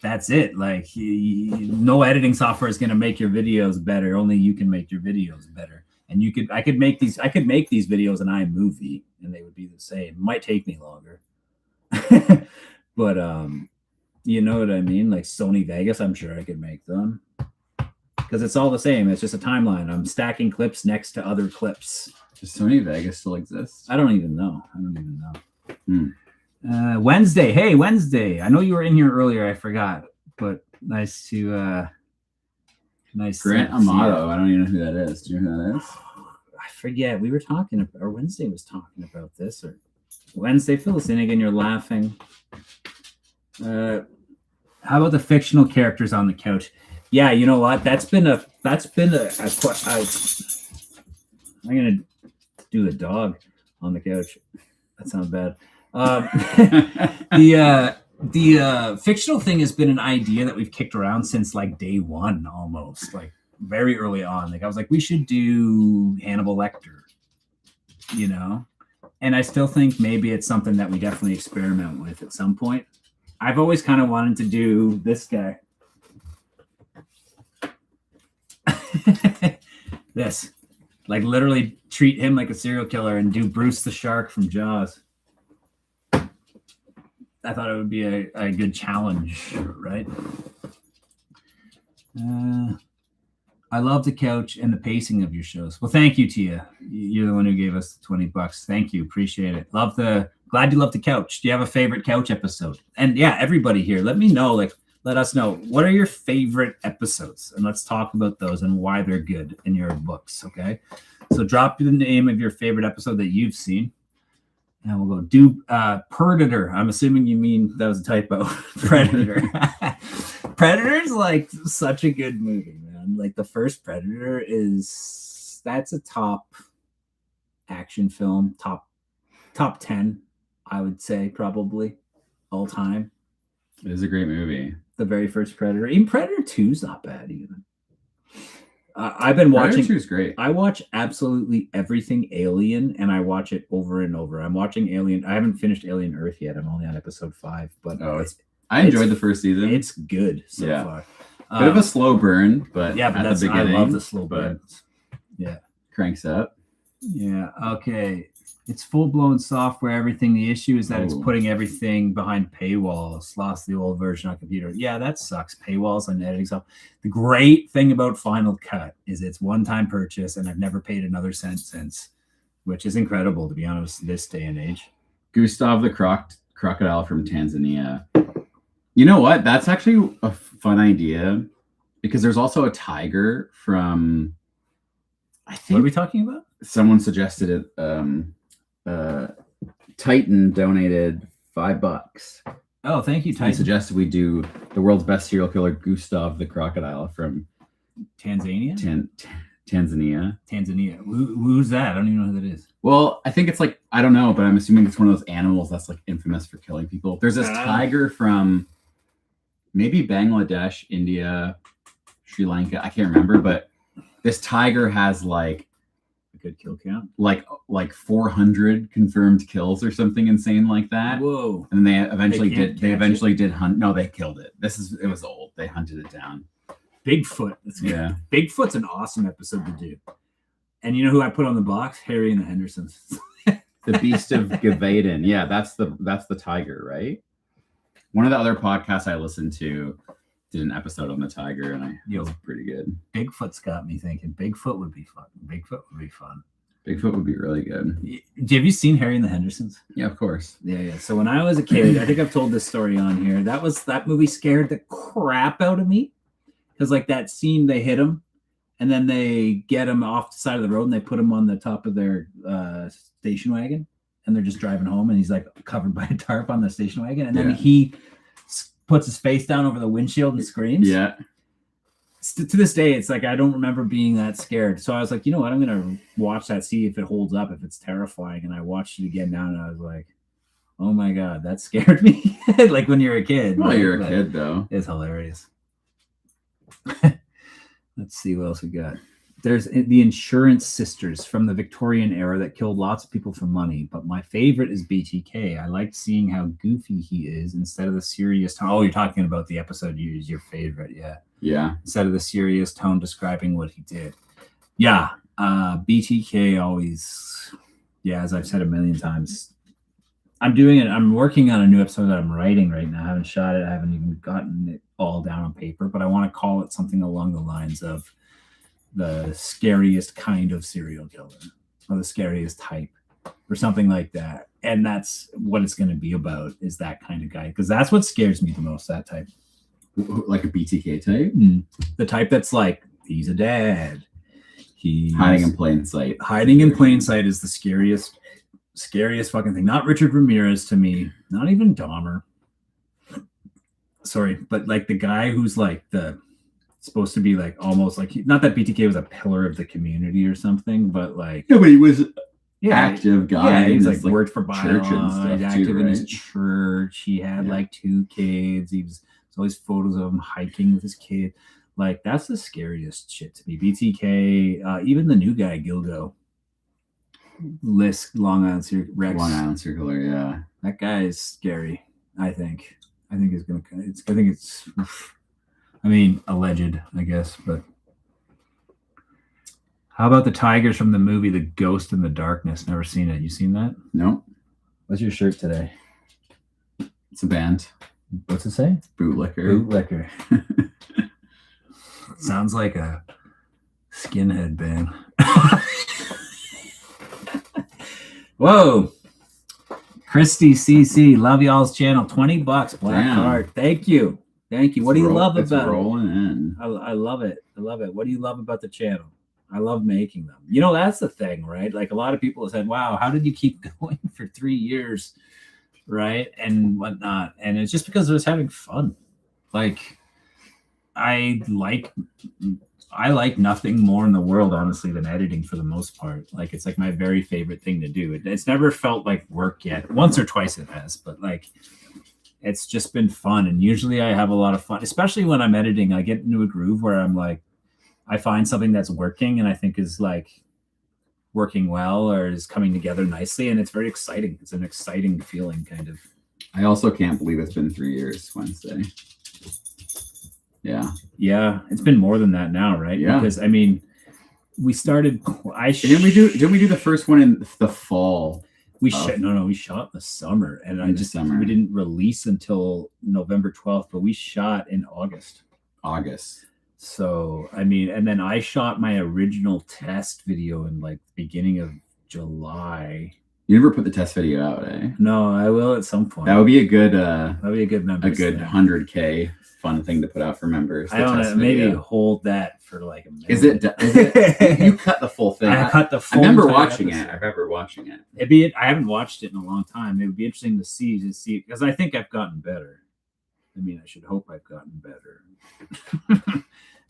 that's it. Like no editing software is going to make your videos better. Only you can make your videos better. And I could make these videos in iMovie and they would be the same. It might take me longer. But you know what I mean? Like Sony Vegas, I'm sure I could make them. Because it's all the same. It's just a timeline. I'm stacking clips next to other clips. Does Sony Vegas still exist? I don't even know. Wednesday. Hey, Wednesday. I know you were in here earlier. I forgot. But nice to Grant Amato. I don't even know who that is. Do you know who that is? I forget. We were talking about, or Wednesday was talking about this, or Wednesday. Fill us in again. You're laughing. How about the fictional characters on the couch? Yeah, you know what? I'm gonna do the dog on the couch. That sounds bad. The fictional thing has been an idea that we've kicked around since like day one, almost like very early on. Like I was like, we should do Hannibal Lecter, you know? And I still think maybe it's something that we definitely experiment with at some point. I've always kind of wanted to do this guy. This, like literally treat him like a serial killer and do Bruce the Shark from Jaws. I thought it would be a good challenge, right? I love the couch and the pacing of your shows. Well, thank you, Tia. You're the one who gave us the $20. Thank you. Appreciate it. Glad you love the couch. Do you have a favorite couch episode? And yeah, everybody here, let me know, let us know, what are your favorite episodes? And let's talk about those and why they're good in your books, okay? So drop the name of your favorite episode that you've seen. And we'll go Predator. I'm assuming you mean that was a typo. Predator. Predator's like such a good movie, man. Like the first Predator that's a top action film, top 10, I would say, probably all time. It is a great movie. The very first Predator. Even Predator 2 is not bad even. I've been watching. Predator 2 is great. I watch absolutely everything Alien, and I watch it over and over. I'm watching Alien. I haven't finished Alien Earth yet. I'm only on episode 5, but I enjoyed the first season. It's good so far. Bit of a slow burn, but yeah, but at the beginning, I love the slow burn. Yeah, cranks up. Yeah. Okay. It's full-blown software, everything. The issue is that it's putting everything behind paywalls. Lost the old version on computer. Yeah, that sucks. Paywalls on editing stuff. The great thing about Final Cut is it's one-time purchase, and I've never paid another cent since, which is incredible, to be honest, this day and age. Gustav the crocodile from Tanzania. You know what? That's actually a fun idea because there's also a tiger from, I think. What are we talking about? Someone suggested it. Titan donated $5. Oh, thank you, Titan. He suggested we do the world's best serial killer, Gustav the crocodile from Tanzania. Tanzania. Who's that? I don't even know who that is. Well, I think it's like, I don't know, but I'm assuming it's one of those animals that's like infamous for killing people. There's this tiger from maybe Bangladesh, India, Sri Lanka. I can't remember, but this tiger has like good kill count, like 400 confirmed kills or something insane like that. Whoa! And they eventually did hunt. No, they killed it. It was old. They hunted it down. Bigfoot. Yeah, Bigfoot's an awesome episode to do. And you know who I put on the box? Harry and the Hendersons. The Beast of Gavaden. Yeah, that's the tiger, right? One of the other podcasts I listened to did an episode on the tiger, and it was pretty good. Bigfoot's got me thinking Bigfoot would be fun. Bigfoot would be really good. Have you seen Harry and the Hendersons? Yeah, of course. Yeah. So when I was a kid, I think I've told this story on here. That movie scared the crap out of me because like that scene, they hit him, and then they get him off the side of the road, and they put him on the top of their station wagon, and they're just driving home, and he's like covered by a tarp on the station wagon, and then he puts his face down over the windshield and screams. Yeah. To this day, it's like I don't remember being that scared. So I was like, you know what? I'm gonna watch that, see if it holds up, if it's terrifying. And I watched it again now, and I was like, Oh my god, that scared me. Like when you're a kid. Well, right? you're a But kid though. It's hilarious. Let's see what else we got. There's the Insurance Sisters from the Victorian era that killed lots of people for money, but my favorite is BTK. I liked seeing how goofy he is instead of the serious tone. Oh, you're talking about the episode you is your favorite, yeah. Yeah. Instead of the serious tone describing what he did. Yeah, BTK always, yeah, as I've said a million times. I'm working on a new episode that I'm writing right now. I haven't shot it. I haven't even gotten it all down on paper, but I want to call it something along the lines of the scariest kind of serial killer or the scariest type or something like that. And that's what it's going to be about, is that kind of guy. Because that's what scares me the most, that type. Like a BTK type? The type that's like, he's a dad. He's Hiding in plain sight. Hiding in plain sight is the scariest fucking thing. Not Richard Ramirez to me. Not even Dahmer. Sorry, but like the guy who's like supposed to be like almost like, not that BTK was a pillar of the community or something, but like Yeah, but he was yeah, active guy. yeah, in he's his, like worked for church and bylaws, stuff active too, in his right? church. He had Yeah. like 2 kids. There's always photos of him hiking with his kid. Like that's the scariest shit to me. BTK, even the new guy Gilgo, Lisk, Long Island Rex. Long Island Circular, yeah. That guy is scary. I think he's gonna. I think it's. I mean, alleged, I guess, but. How about the tigers from the movie The Ghost in the Darkness? Never seen it. You seen that? No, What's your shirt today? it's a band. What's it say? Bootlicker. Bootlicker. Sounds like a skinhead band. Whoa. Christy CC, love y'all's channel. $20, black Damn. card. Thank you. What do you love It's about it? rolling in. I love it. What do you love about the channel? I love making them. You know, that's the thing, right? Like a lot of people have said, wow, how did you keep going for 3 years? Right. And whatnot. And it's just because I was having fun. Like I like nothing more in the world, honestly, than editing for the most part. Like it's like my very favorite thing to do. It's never felt like work yet. Once or twice it has, but like it's just been fun. And usually I have a lot of fun, especially when I'm editing. I get into a groove where I'm like, I find something that's working and I think is like working well or is coming together nicely. And it's very exciting. It's an exciting feeling, kind of. I also can't believe it's been 3 years Wednesday. Yeah. Yeah, it's been more than that now, right? Yeah. Because I mean, we started. Didn't we do the first one in the fall? We shot in the summer, and In the summer. we didn't release until November 12th, but we shot in August. So I mean, and then I shot my original test video in like the beginning of July. You never put the test video out, eh? No, I will at some point. That would be a good That'd be a good number. 100K fun thing to put out for members. I don't test know. Maybe video. hold that for like a minute. Is it you cut the full thing? I cut the I full. remember entire watching episode. it. I remember watching it. I haven't watched it in a long time. It would be interesting to see because I think I've gotten better. I mean, I should hope I've gotten better.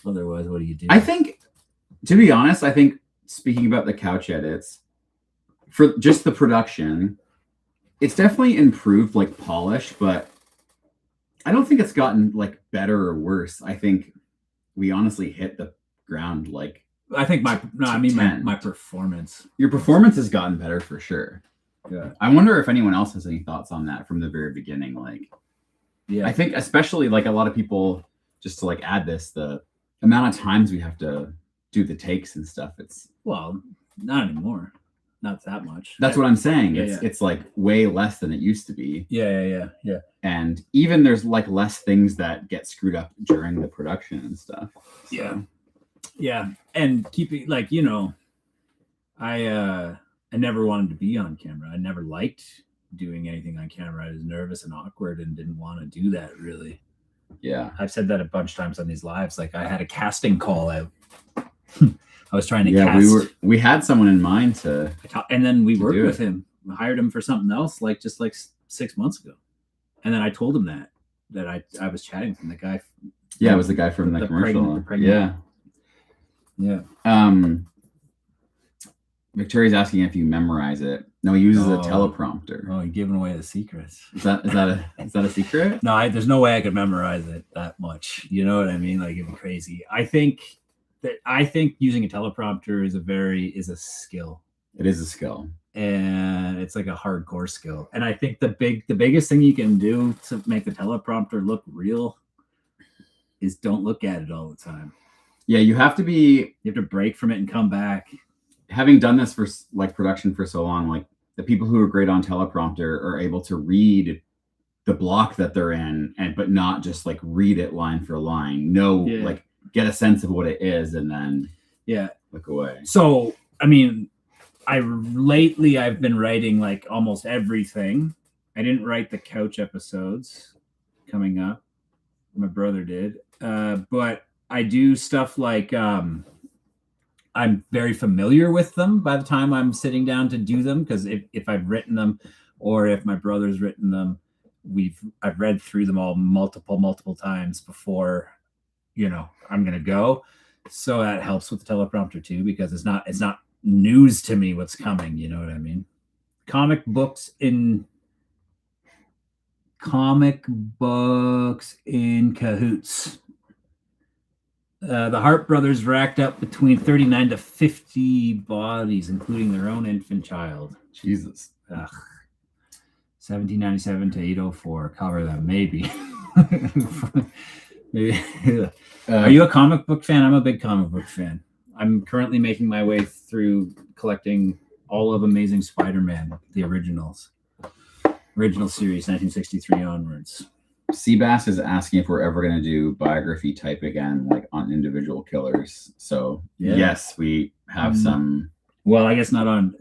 Otherwise, what do you do? I think, to be honest, speaking about the couch edits, for just the production, it's definitely improved, like polish, but I don't think it's gotten like better or worse. I think we honestly hit the ground like. I think my 10. performance. Your performance has gotten better for sure. Yeah. I wonder if anyone else has any thoughts on that from the very beginning. Like, Yeah. I think especially like a lot of people, just to like add this, the amount of times we have to do the takes and stuff. Well, not anymore. Not that much. That's what I'm saying. Yeah, It's like way less than it used to be. Yeah. And even there's like less things that get screwed up during the production and stuff. So, Yeah. And keeping like, I never wanted to be on camera. I never liked doing anything on camera. I was nervous and awkward and didn't want to do that really. yeah. I've said that a bunch of times on these lives. Like I had a casting call out. I was trying to cast. We had someone in mind to. And then we worked do with it. him. We hired him for something else, like 6 months ago. And then I told him that I was chatting with him, the guy. Yeah, it was the guy from the commercial. pregnant. Yeah. Yeah. Victoria's asking if you memorize it. No, he uses a Oh. teleprompter. Oh, you're giving away the secrets. Is that a secret? No, there's no way I could memorize it that much. You know what I mean? Like it'd be crazy. I think using a teleprompter is a skill, It is a skill. and it's like a hardcore skill. And I think the biggest thing you can do to make the teleprompter look real is don't look at it all the time. Yeah, you have to be, You have to break from it and come back. having done this for like production for so long, like the people who are great on teleprompter are able to read the block that they're in, but not just like read it line for line. No, Yeah. like get a sense of what it is and then Yeah. look away. So, I mean, I've been writing like almost everything. I didn't write the couch episodes coming up. My brother did. But I do stuff like I'm very familiar with them by the time I'm sitting down to do them, because if I've written them or if my brother's written them, I've read through them all multiple times before, I'm gonna go. So that helps with the teleprompter too, because it's not news to me what's coming, you know what I mean? Comic books in cahoots. The Hart brothers racked up between 39 to 50 bodies, including their own infant child. Jesus. Ugh. 1797 to 804. Cover them, maybe. Maybe. Are you a comic book fan? I'm a big comic book fan. I'm currently making my way through collecting all of Amazing Spider-Man, the original series, 1963 onwards. Seabass is asking if we're ever going to do biography type again, like on individual killers. So Yeah. yes, we have some Well, I guess not on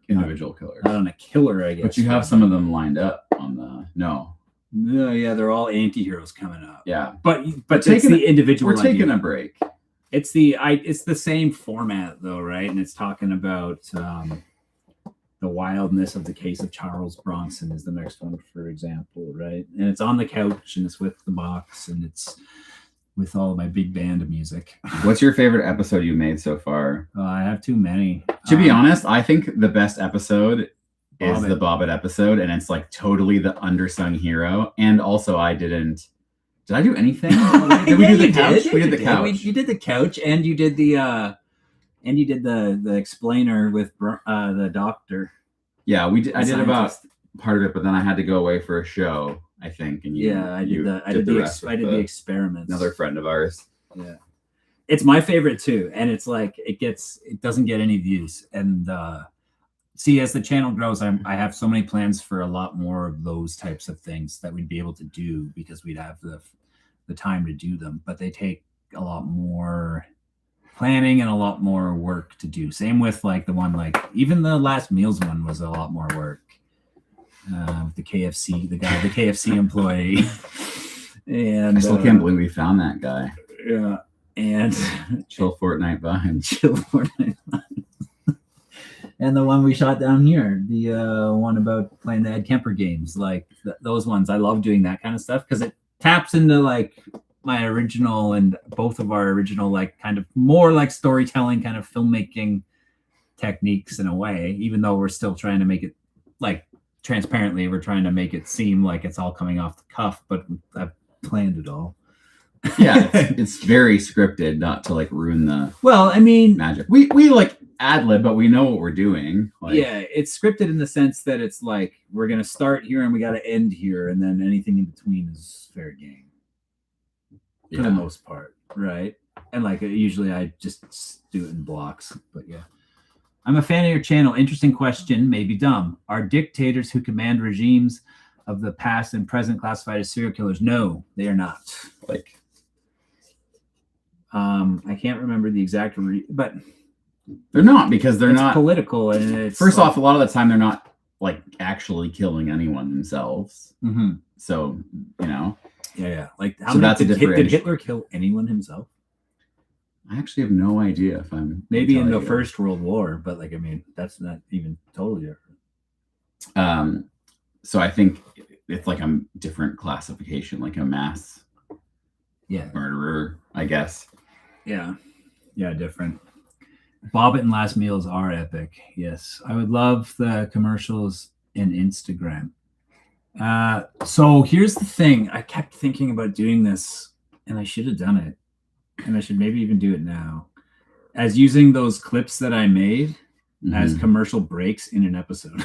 individual killers, not on a killer, I guess. but you have some of them lined up on the No, yeah, they're all anti-heroes coming up. yeah. But it's taking the individual. We're taking idea. a break. It's the same format though, right? And it's talking about the wildness of the case of Charles Bronson is the next one, for example, right? And it's on the couch and it's with the box and it's with all of my big band of music. What's your favorite episode you made so far? I have too many. To be honest, I think the best episode is Bobbit. the Bobbit episode, and it's like totally the undersung hero. And also, did I do anything? Did we do the couch? We did the couch. You did the couch, and you did the explainer with the doctor. Yeah, we did. I did about Scientist. part of it, but then I had to go away for a show, I think. And I did the experiments. Another friend of ours. Yeah, it's my favorite too, and it's like it doesn't get any views. And see, as the channel grows, I have so many plans for a lot more of those types of things that we'd be able to do because we'd have the time to do them, but they take a lot more planning and a lot more work to do. Same with like the one, like even the last meals one was a lot more work. With the KFC employee. And I still can't believe we found that guy. yeah, and Chill Fortnite vibes. Chill Fortnite. And the one we shot down here, the one about playing the Ed Kemper games, like those ones. I love doing that kind of stuff because it taps into like my original and both of our original, like kind of more like storytelling, kind of filmmaking techniques in a way, even though we're still trying to make it like transparently, we're trying to make it seem like it's all coming off the cuff, but I've planned it all. Yeah, it's very scripted, not to like ruin the Well, I mean, magic. We like ad lib, but we know what we're doing. Like, yeah, it's scripted in the sense that it's like we're gonna start here and we got to end here, and then anything in between is fair game for the most part, right? And like usually I just do it in blocks, but yeah. I'm a fan of your channel. Interesting question, maybe dumb. Are dictators who command regimes of the past and present classified as serial killers? No, they are not. like I can't remember the exact, but they're not, because they're it's not political, and it's First like, off, a lot of the time they're not like actually killing anyone themselves. mhm. So, Yeah. Like, how So many, that's a did differentiation. Hitler kill anyone himself? I actually have no idea if I'm Maybe in telling the you. First World War, but like, I mean, that's not even totally different. So I think it's like a different classification, like a mass Yeah. murderer, I guess. Yeah. Yeah. Different. Bobbit and Last Meals are epic. Yes, I would love the commercials in Instagram. So here's the thing. I kept thinking about doing this, and I should have done it, and I should maybe even do it now, as using those clips that I made as Mhm. commercial breaks in an episode.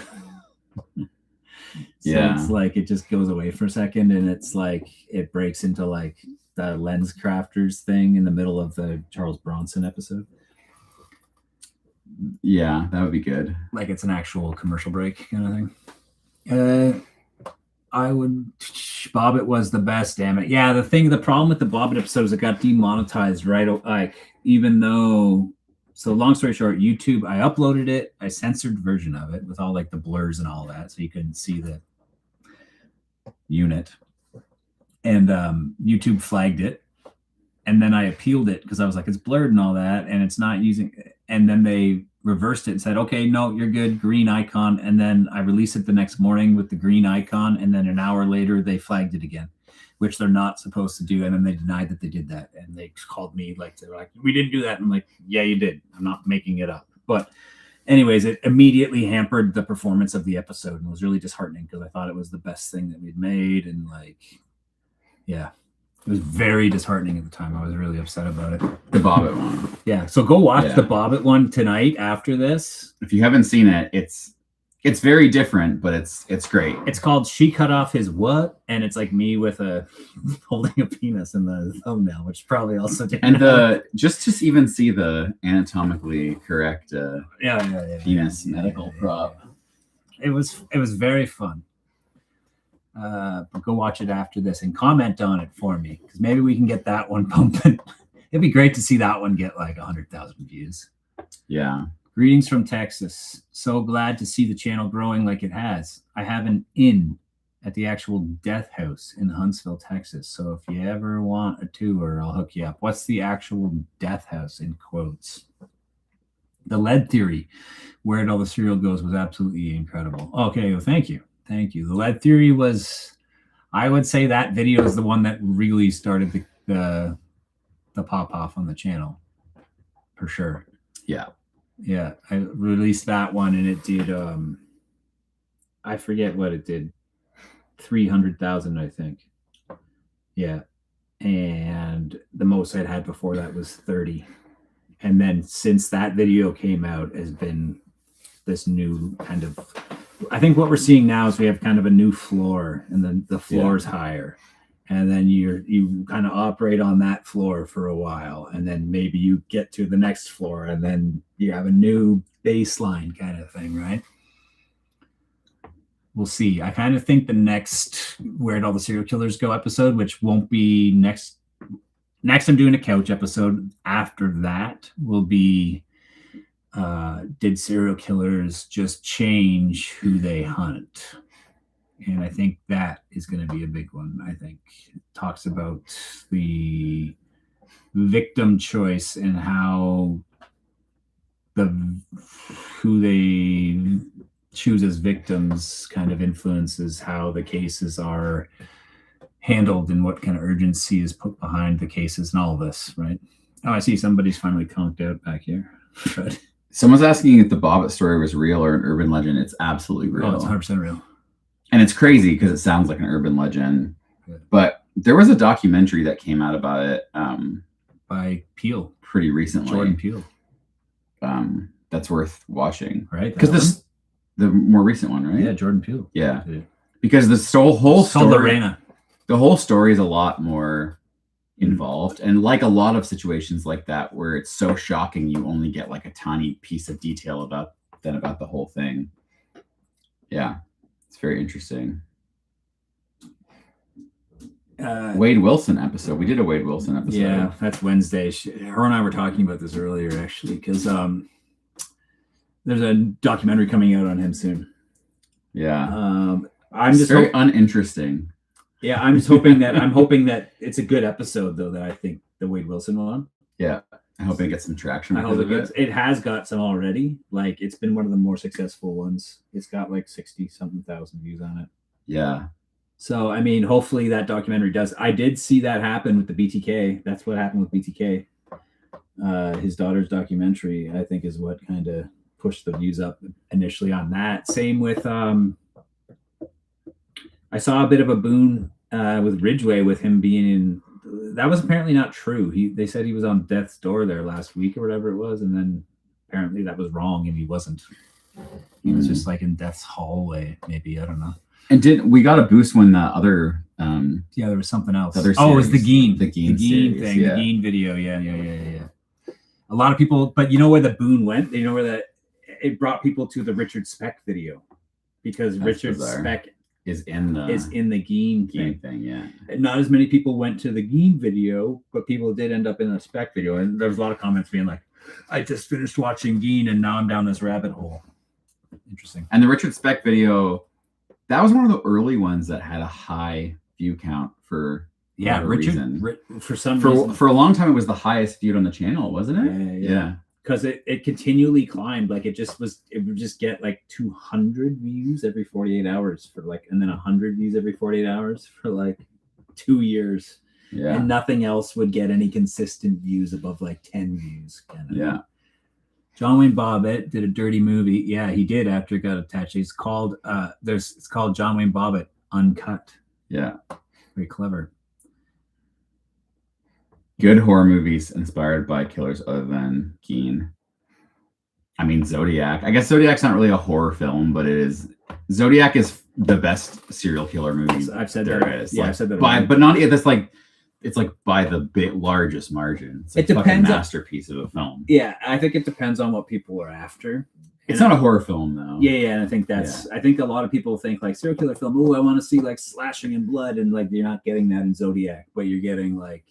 So Yeah. it's like it just goes away for a second, and it's like it breaks into like the Lens Crafters thing in the middle of the Charles Bronson episode. Yeah, that would be good. Like it's an actual commercial break kind of thing. I would. Bobbit was the best. Damn it! Yeah, the problem with the Bobbit episode is it got demonetized right. Like even though. So long story short, YouTube. I uploaded it. I censored version of it with all like the blurs and all that, so you couldn't see the unit. And YouTube flagged it, and then I appealed it because I was like, it's blurred and all that, and it's not using. And then they reversed it and said, okay, no, you're good, green icon. And then I released it the next morning with the green icon, and then an hour later they flagged it again, which they're not supposed to do. And then they denied that they did that, and they called me like they're like, we didn't do that. And I'm like, yeah, you did. I'm not making it up. But anyways, it immediately hampered the performance of the episode and was really disheartening because I thought it was the best thing that we'd made, and like, yeah, it was very disheartening at the time. I was really upset about it. The Bobbit one. Yeah, so go watch Yeah. the Bobbit one tonight after this. If you haven't seen it, it's very different, but it's great. It's called She Cut Off His What, and it's like me with a holding a penis in the thumbnail, which probably also did. And the just to even see the anatomically correct yeah. penis medical prop. It was very fun. But go watch it after this and comment on it for me, because maybe we can get that one pumping. It'd be great to see that one get like 100,000 views. Yeah. Greetings from Texas. So glad to see the channel growing like it has. I have an inn at the actual Death House in Huntsville, Texas. So if you ever want a tour, I'll hook you up. What's the actual Death House in quotes? The Lead Theory, where it all the cereal goes, was absolutely incredible. Okay, well, thank you. Thank you. The Lead Theory was, I would say that video is the one that really started the pop off on the channel, for sure. Yeah. Yeah, I released that one, and it did I forget what it did. 300,000, I think. Yeah. And the most I'd had before that was 30. And then since that video came out has been this new kind of, I think what we're seeing now is we have kind of a new floor, and then the floor is higher. And then you kind of operate on that floor for a while, and then maybe you get to the next floor, and then you have a new baseline kind of thing, right? We'll see. I kind of think the next Where'd All the Serial Killers Go episode, which won't be next I'm doing a couch episode. After that will be did serial killers just change who they hunt? And I think that is going to be a big one. I think it talks about the victim choice and how who they choose as victims kind of influences how the cases are handled and what kind of urgency is put behind the cases and all of this, right? Oh, I see somebody's finally conked out back here. But, Someone's asking if the Bobbit story was real or an urban legend. It's absolutely real. oh, it's 100% real. And it's crazy because it sounds like an urban legend. Yeah. But there was a documentary that came out about it By Peele, pretty recently. Jordan Peele, That's worth watching. right? Because the more recent one, right? Yeah, Jordan Peele. Yeah. Yeah. Because the whole It's called story, Lorena. the whole story is a lot more involved. And like a lot of situations like that, where it's so shocking, you only get like a tiny piece of detail about the whole thing. Yeah. It's very interesting. Wade Wilson episode. We did a Wade Wilson episode. Yeah, that's Wednesday. Her and I were talking about this earlier, actually, because there's a documentary coming out on him soon. Yeah. I'm It's just very uninteresting. yeah, I'm just hoping that it's a good episode though. That I think the Wade Wilson one. Yeah. I hope it gets some traction I because hope of it. it has got some already. Like it's been one of the more successful ones. It's got like 60-something thousand views on it. Yeah. So I mean, hopefully that documentary does. I did see that happen with the BTK. That's what happened with BTK. His daughter's documentary, I think, is what kind of pushed the views up initially on that. Same with I saw a bit of a boon with Ridgway with him being in. That was apparently not true. They said he was on death's door there last week or whatever it was, and then apparently that was wrong and he wasn't. He was just like in death's hallway, maybe, I don't know. And we got a boost when the other Yeah, there was something else. Other Oh, it was the series. Geen. The Geen series, thing, yeah. the Geen video. Yeah. A lot of people, but you know where the boon went? You know where it brought people to the Richard Speck video because That's Richard bizarre. Speck is in the is in the Geen game thing. thing. Yeah. Not as many people went to the Geen video, but people did end up in the Speck video. And there was a lot of comments being like, I just finished watching Geen and now I'm down this rabbit hole. Interesting. And the Richard Speck video, that was one of the early ones that had a high view count for Yeah, whatever Richard, reason. for some reason. For a long time, it was the highest viewed on the channel, wasn't it? Yeah. Because it continually climbed. Like it would just get like 200 views every 48 hours for like, and then 100 views every 48 hours for like 2 years. Yeah. And nothing else would get any consistent views above like 10 views. Kind of. Yeah. John Wayne Bobbitt did a dirty movie. Yeah, he did after it got attached. It's called it's called John Wayne Bobbitt Uncut. Yeah. Very clever. Good horror movies inspired by killers other than Geen. I mean, Zodiac. I guess Zodiac's not really a horror film, but it is. Zodiac is the best serial killer movie I've said there that. is. Yeah, like, I've said that. but not that's like it's like by the largest margin. It's like It depends a on- masterpiece of a film. Yeah, I think it depends on what people are after. It's not a horror film though. Yeah, and I think I think a lot of people think like serial killer film. Oh, I want to see like slashing and blood, and like you're not getting that in Zodiac, but you're getting like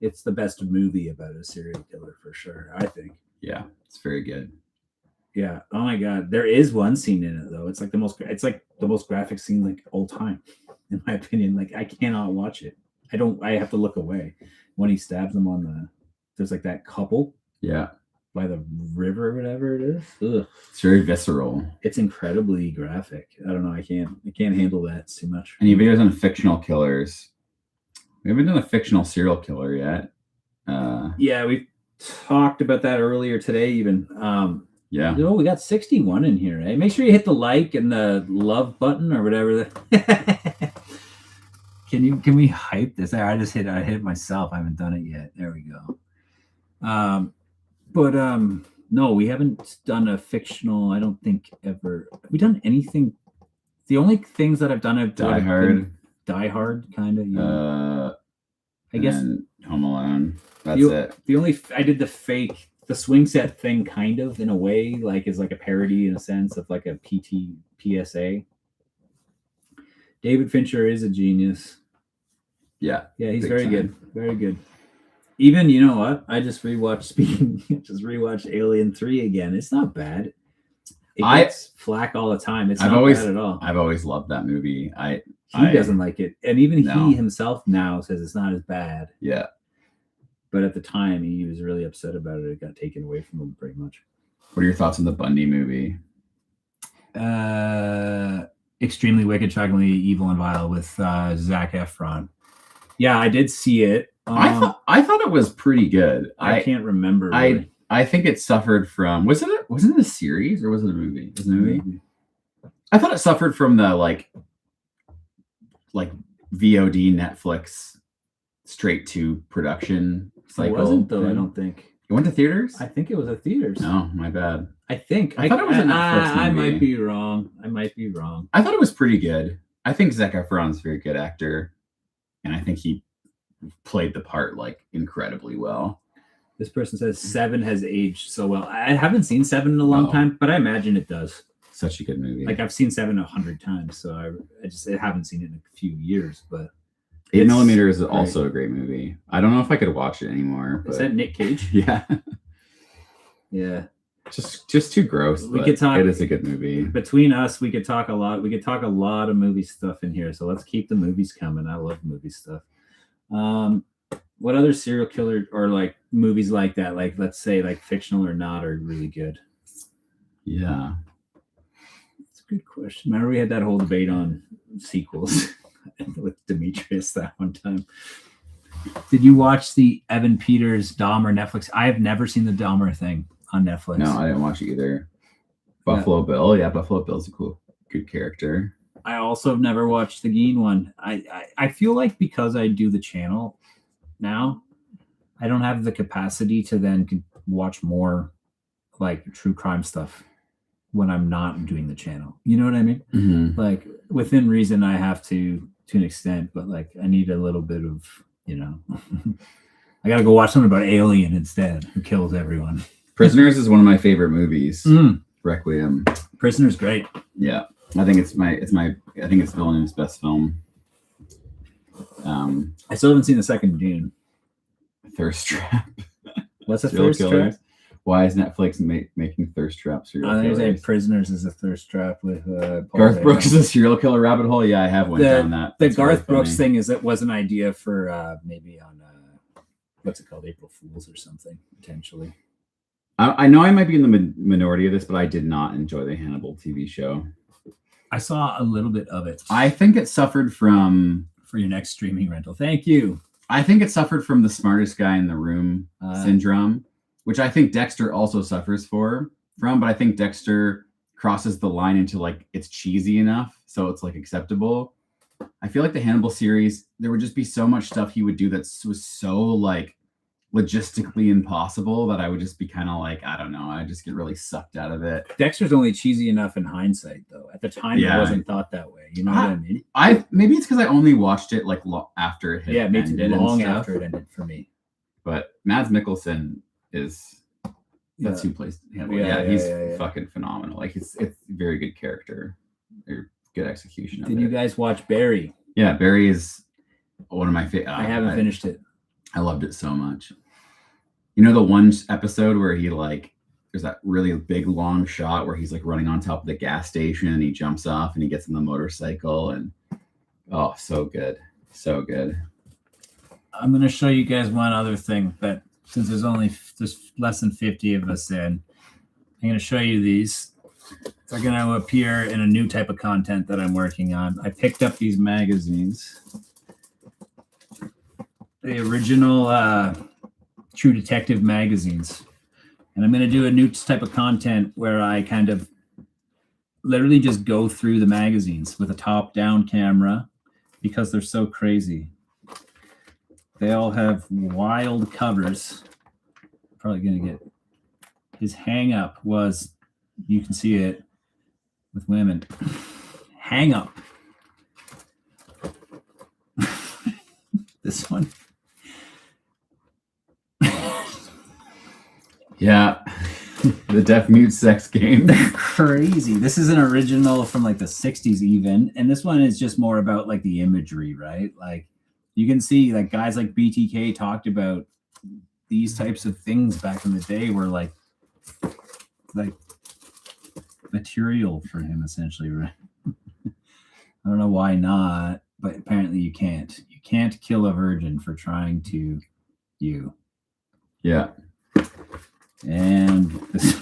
it's the best movie about a serial killer for sure. I think. Yeah, it's very good. Yeah. Oh my God, there is one scene in it though. It's like the most graphic scene like all time, in my opinion. Like I cannot watch it. I have to look away when he stabs them there's like that couple Yeah, by the river or whatever it is. Ugh. it's very visceral. It's incredibly graphic. I don't know. I can't handle that. It's too much. Any videos on fictional killers? We haven't done a fictional serial killer yet. Yeah, we talked about that earlier today. Even Yeah. we got 61 in here. Eh? Make sure you hit the like and the love button or whatever. Can we hype this? I hit it myself. I haven't done it yet. There we go. No, we haven't done a fictional. I don't think ever. Have we done anything? The only things that I've done have Die Hard. Die Hard, kind of. Yeah. I guess and Home Alone. That's it. I did the swing set thing kind of in a way, like is like a parody in a sense of like a PSA. David Fincher is a genius. Yeah. Yeah, he's Big very time. good. Very good. Even, you know what? I just rewatched Alien 3 again. It's not bad. It gets flack all the time. It's not bad at all. I've always loved that movie. He doesn't like it. And even No. he himself now says it's not as bad. Yeah. But at the time, he was really upset about it. It got taken away from him pretty much. What are your thoughts on the Bundy movie? Extremely wicked, shockingly evil and vile with Zac Efron. Yeah, I did see it. I thought it was pretty good. I can't remember. Really. I think it suffered from wasn't it a series or was it a movie? Was it a movie? I thought it suffered from the like VOD Netflix straight to production It cycle. wasn't though. I thing. don't think. It went to theaters? I think it was at theaters. No, my bad. I think. I thought it was a Netflix I movie. might be wrong. I thought it was pretty good. I think Zac Efron's a very good actor, and I think he played the part like incredibly well. This person says 7 has aged so well. I haven't seen 7 in a long Oh. time, but I imagine it does. Such a good movie. Like I've seen 7 100 times, so I haven't seen it in a few years. But 8mm is great. also a great movie. I don't know if I could watch it anymore. Is But that Nick Cage? yeah, Yeah. just too gross. We but could talk- It is a good movie. Between us, we could talk a lot. We could talk a lot of movie stuff in here. So let's keep the movies coming. I love movie stuff. What other serial killer or like movies like that, like let's say like fictional or not, are really good? Yeah. It's a good question. Remember we had that whole debate on sequels with Demetrius that one time. Did you watch the Evan Peters Dahmer Netflix? I have never seen the Dahmer thing on Netflix. No, I didn't watch it either. Buffalo Bill. Yeah, Buffalo Bill's a good character. I also have never watched the Geen one. I feel like because I do the channel now, I don't have the capacity to then watch more like true crime stuff when I'm not doing the channel. You know what I mean? Mm-hmm. Like within reason, I have to an extent, but like I need a little bit of, I gotta go watch something about Alien instead, who kills everyone. Prisoners is one of my favorite movies. Mm. Requiem. Prisoner's great. Yeah, I think it's Villeneuve's best film. I still haven't seen the second Dune. Thirst Trap. What's a Serial thirst killers. trap? Why is Netflix making thirst traps? I think they Prisoners is a thirst trap with Paul Garth Dano. Brooks is a serial killer rabbit hole. Yeah, I have went down that. The That's Garth really Brooks funny. thing was an idea for maybe on what's it called, April Fools or something potentially. I know I might be in the minority of this, but I did not enjoy the Hannibal TV show. I saw a little bit of it. I think it suffered from. For your next streaming rental, thank you. I think it suffered from the smartest guy in the room syndrome, which I think Dexter also suffers from. But I think Dexter crosses the line into like it's cheesy enough, so it's like acceptable. I feel like the Hannibal series, there would just be so much stuff he would do that was so like logistically impossible that I would just be kind of like, I don't know, I just get really sucked out of it. Dexter's only cheesy enough in hindsight, though. At the time, Yeah. it wasn't thought that way. You know what I mean? Maybe it's because I only watched it like after it had Yeah, me too. ended and Long stuff. after it ended for me. But Mads Mikkelsen is that's Yeah. who plays Hannibal. Yeah, Yeah, he's yeah. fucking phenomenal. Like it's very good character, or good execution of Did it. you guys watch Barry? Yeah, Barry is one of my favorite. I haven't finished it. I loved it so much. You know the one episode where he like there's that really big long shot where he's like running on top of the gas station and he jumps off and he gets on the motorcycle and oh, so good. So good. I'm going to show you guys one other thing that since there's less than 50 of us in, I'm going to show you these. They're going to appear in a new type of content that I'm working on. I picked up these magazines. The original True Detective magazines. And I'm going to do a new type of content where I kind of literally just go through the magazines with a top-down camera because they're so crazy. They all have wild covers. Probably going to get his hang up was, you can see it with women. Hang up. This one. Yeah. The deaf mute sex game. Crazy. This is an original from like the 60s even. And this one is just more about like the imagery, right? Like you can see like guys like BTK talked about these types of things back in the day were like material for him essentially, right? I don't know why not, but apparently you can't. You can't kill a virgin for trying to you. Yeah. And this,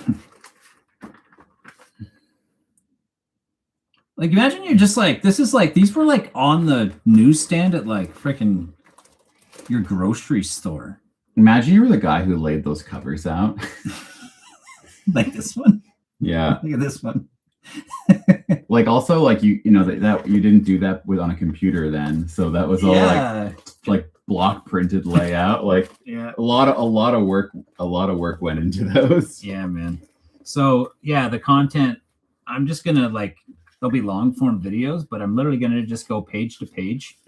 like, imagine you're just like, this is like, these were like on the newsstand at like freaking your grocery store. Imagine you were the guy who laid those covers out. Like this one. Yeah. Look at this one. Like also like you know that you didn't do that with on a computer then. So that was all like block printed layout. Like yeah. a lot of work went into those. Yeah, man. So yeah, the content, I'm just gonna like, there'll be long form videos, but I'm literally gonna just go page to page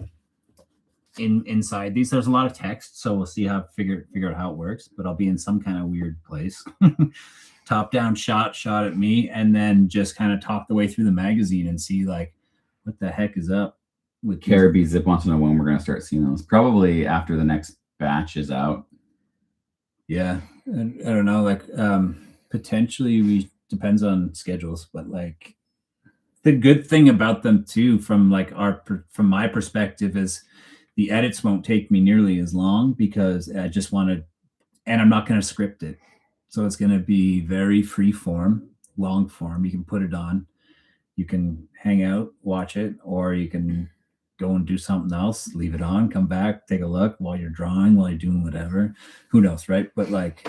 inside these. There's a lot of text, so we'll see how figure out how it works, but I'll be in some kind of weird place. Top down shot at me, and then just kind of talk the way through the magazine and see like what the heck is up with Caribbean Zip wants to know when we're gonna start seeing those. Probably after the next batch is out. Yeah, I don't know, like potentially we depends on schedules, but like the good thing about them too from like from my perspective is the edits won't take me nearly as long because I just want to, and I'm not going to script it, so it's going to be very free form, long form. You can put it on, you can hang out, watch it, or you can go and do something else, leave it on, come back, take a look while you're drawing, while you're doing whatever. Who knows, right? But like,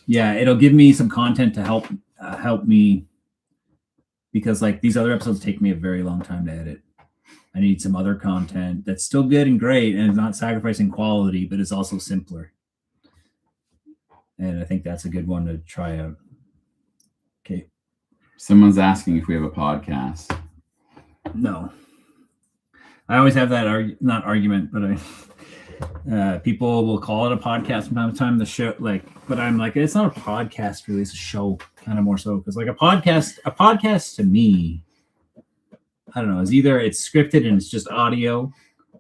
yeah, it'll give me some content to help me, because like these other episodes take me a very long time to edit. I need some other content that's still good and great and is not sacrificing quality, but it's also simpler. And I think that's a good one to try out. Okay. Someone's asking if we have a podcast. No. I always have that not argument, but people will call it a podcast from time to time. The show, like, but I'm like, it's not a podcast really. It's a show, kind of more so, because like a podcast to me, I don't know, is either it's scripted and it's just audio,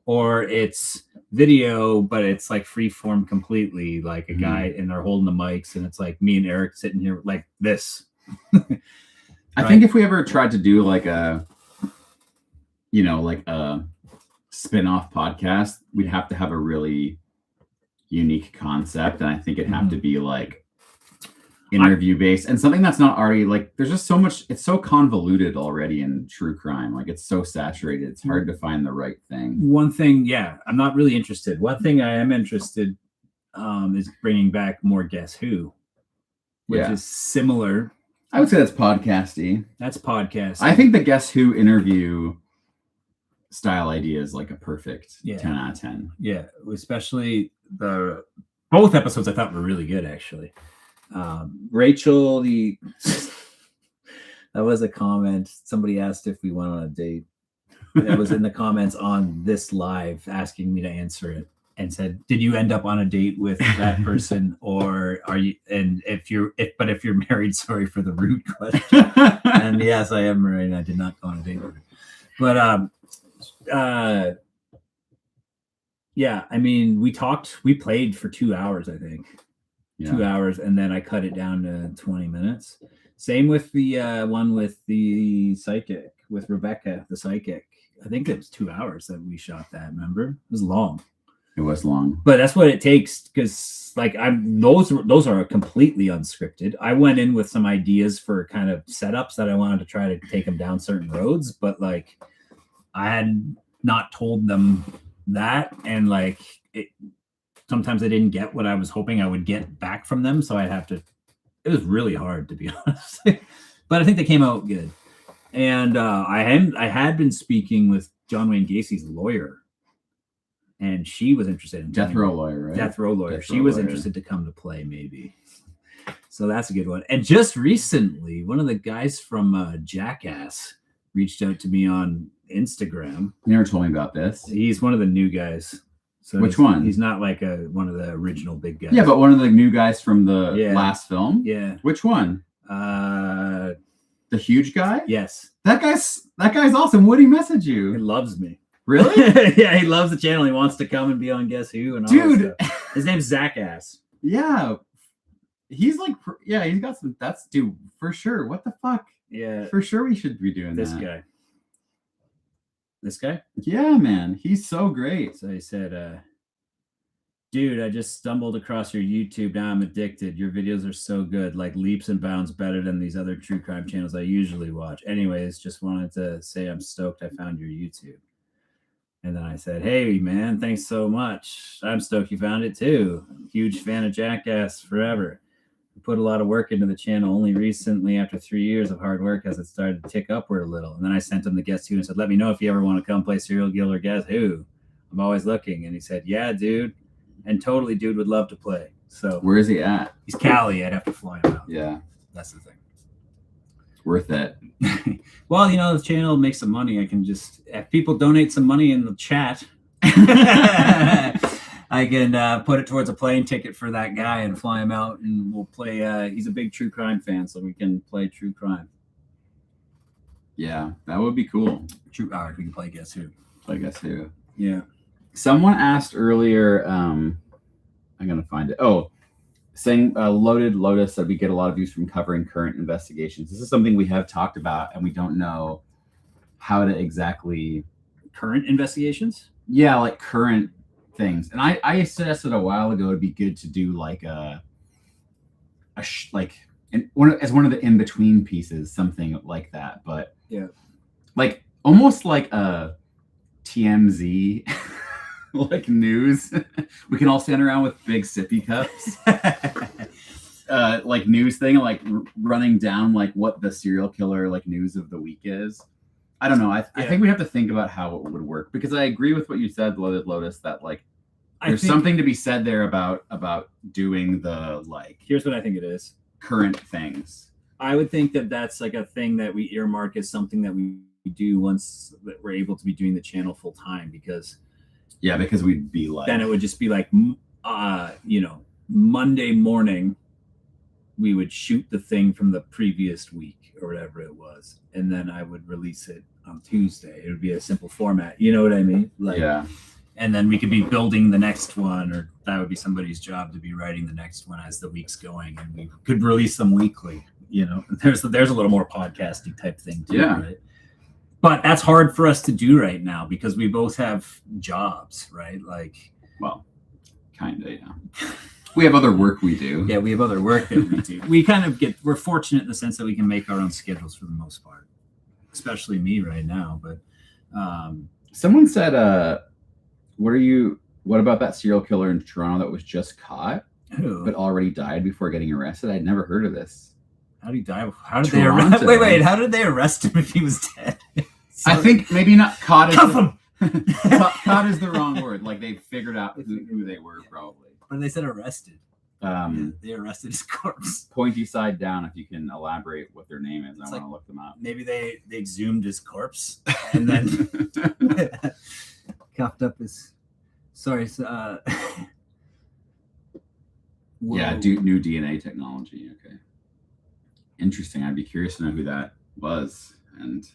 or it's video, but it's like free form completely, like a guy and they're holding the mics, and it's like me and Eric sitting here like this. I think if we ever tried to do like a, like a spin-off podcast, we'd have to have a really unique concept. And I think it'd have to be like interview based and something that's not already like, there's just so much, it's so convoluted already in true crime. Like it's so saturated. It's hard to find the right thing. One thing, I'm not really interested. One thing I am interested is bringing back more Guess Who, which is similar. I would say that's podcasty. That's podcast. I think the Guess Who interview style idea is like a perfect 10 out of 10. Yeah, especially both episodes I thought were really good, actually. Rachel, that was a comment. Somebody asked if we went on a date. That was in the comments on this live, asking me to answer it, and said, "Did you end up on a date with that person, or are you? And if you're married, sorry for the rude question." And yes, I am married. I did not go on a date with her, but yeah, I mean, we played for 2 hours, I think. 2 hours, and then I cut it down to 20 minutes. Same with the one with the psychic, with Rebecca, the psychic. I think it was 2 hours that we shot that, remember? It was long. It was long. But that's what it takes, because like those are completely unscripted. I went in with some ideas for kind of setups that I wanted to try to take them down certain roads, but like I had not told them that, and like sometimes I didn't get what I was hoping I would get back from them, so it was really hard, to be honest. But I think they came out good. And I had been speaking with John Wayne Gacy's lawyer, and she was interested in Death Row Lawyer, right? Death Row Lawyer. She was interested to come to play, maybe. So that's a good one. And just recently, one of the guys from Jackass reached out to me on Instagram. You never told me about this. He's one of the new guys. So which one? He's not like one of the original big guys. Yeah, but one of the new guys from the last film. Yeah. Which one? The huge guy? Yes. That guy's awesome. What did he message you? He loves me. Really? Yeah, he loves the channel. He wants to come and be on Guess Who and all that stuff. His name's Zach Ass. Yeah. He's like, he's got some, dude, for sure. What the fuck? Yeah. For sure we should be doing this that. guy. This guy? Yeah, man. He's so great. So he said, dude, I just stumbled across your YouTube. Now I'm addicted. Your videos are so good, like leaps and bounds better than these other true crime channels I usually watch. Anyways, just wanted to say I'm stoked I found your YouTube. And then I said, hey, man, thanks so much. I'm stoked you found it too. Huge fan of Jackass forever. Put a lot of work into the channel. Only recently, after 3 years of hard work, has it started to tick upward a little. And then I sent him the Guess Who and said, let me know if you ever want to come play Serial Killer Guess Who. I'm always looking. And he said, yeah, dude. And totally, dude, would love to play. So where is he at? He's Cali. I'd have to fly him out. Yeah. That's the thing. Worth it. Well, the channel makes some money. I can just, if people donate some money in the chat, I can put it towards a plane ticket for that guy and fly him out, and we'll play. He's a big true crime fan, so we can play true crime. Yeah, that would be cool. We can play Guess Who. Play Guess Who. Yeah. Someone asked earlier, I'm going to find it. Oh, saying Loaded Lotus said we get a lot of views from covering current investigations. This is something we have talked about, and we don't know how to exactly... Current investigations? Yeah, like current things. And I suggested a while ago it'd be good to do like as one of the in-between pieces, something like that. But yeah, like almost like a TMZ like news. We can all stand around with big sippy cups. Like news thing, like running down like what the serial killer like news of the week is. I don't know. I think we have to think about how it would work, because I agree with what you said, Loaded Lotus, that like there's something to be said there about doing the like. Here's what I think it is. Current things. I would think that that's like a thing that we earmark as something that we do once that we're able to be doing the channel full time, because we'd be like, then it would just be like, Monday morning, we would shoot the thing from the previous week or whatever it was, and then I would release it on Tuesday. It would be a simple format. You know what I mean? Like, yeah. And then we could be building the next one, or that would be somebody's job to be writing the next one as the week's going, and we could release them weekly. There's a little more podcasting type thing too, Yeah. right? But that's hard for us to do right now because we both have jobs, right? Like, well, kind of, yeah. We have other work we do. Yeah, we have other work that we do. We're fortunate in the sense that we can make our own schedules for the most part, especially me right now. But someone said, what about that serial killer in Toronto that was just caught, but already died before getting arrested? I'd never heard of this. How did he die? How did they arrest? Wait, how did they arrest him if he was dead? I think maybe not caught. Cuff him! Caught is the wrong word. Like they figured out who they were, probably. But they said arrested. They arrested his corpse. Pointy side down, if you can elaborate what their name is. I want to look them up. Maybe they exhumed his corpse and then cuffed up his. Sorry. Yeah, new DNA technology. Okay. Interesting. I'd be curious to know who that was. And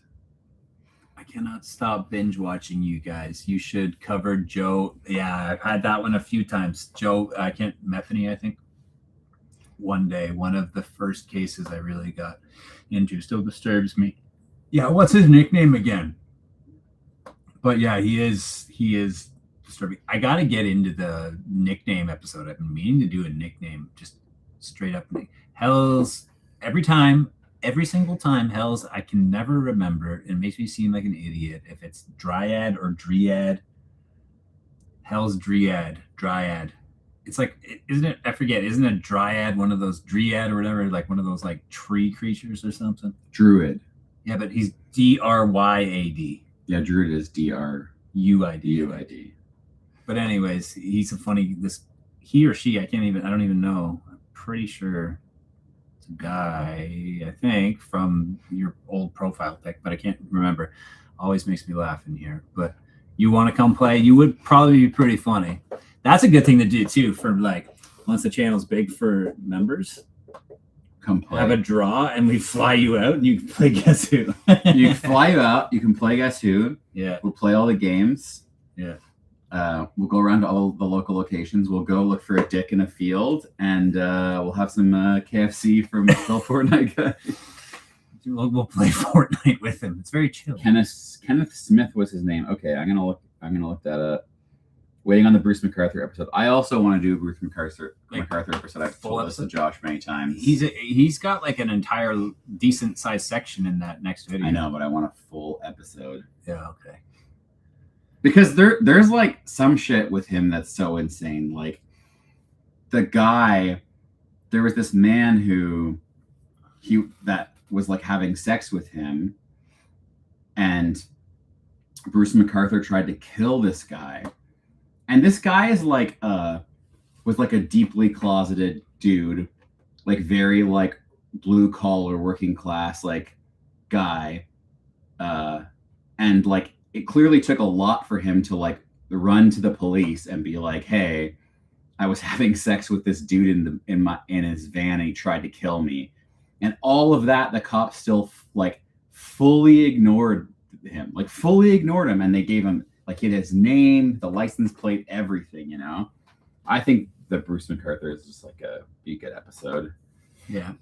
I cannot stop binge watching you guys. You should cover Joe. Yeah, I've had that one a few times. Joe, Metheny, I think. One day, one of the first cases I really got into, still disturbs me. Yeah, what's his nickname again? But yeah, he is disturbing. I got to get into the nickname episode. I've been meaning to do a nickname, just straight up. Hell's every single time, Hells, I can never remember. It makes me seem like an idiot if it's Dryad or Dryad. Hell's Dryad. It's like, isn't it? I forget. Isn't a Dryad one of those Dryad or whatever, like one of those like tree creatures or something? Druid. Yeah, but he's Dryad. Yeah, Druid is Druid. But anyways, he's he or she, I don't even know. I'm pretty sure it's a guy, I think, from your old profile pic, but I can't remember. Always makes me laugh in here. But you want to come play? You would probably be pretty funny. That's a good thing to do too, for like once the channel's big for members. Come play. Have a draw and we fly you out and you can play Guess Who. You fly you out, you can play Guess Who. Yeah. We'll play all the games. Yeah. We'll go around to all the local locations. We'll go look for a dick in a field, and we'll have some KFC from the Fortnite guy. We'll play Fortnite with him. It's very chill. Kenneth Smith was his name. Okay, I'm gonna look that up. Waiting on the Bruce MacArthur episode. I also want to do a Bruce MacArthur episode. I've told this to Josh many times. He's got like an entire decent sized section in that next video. I know, but I want a full episode. Yeah, okay. Because there's like some shit with him that's so insane. Like the guy, there was this man that was like having sex with him, and Bruce MacArthur tried to kill this guy. And this guy is like was like a deeply closeted dude, like very like blue collar working class like guy. And like it clearly took a lot for him to like run to the police and be like, "Hey, I was having sex with this dude in his van and he tried to kill me." And all of that, the cops still like fully ignored him, and they gave him like his name, the license plate, everything, I think that Bruce MacArthur is just like be a good episode. Yeah.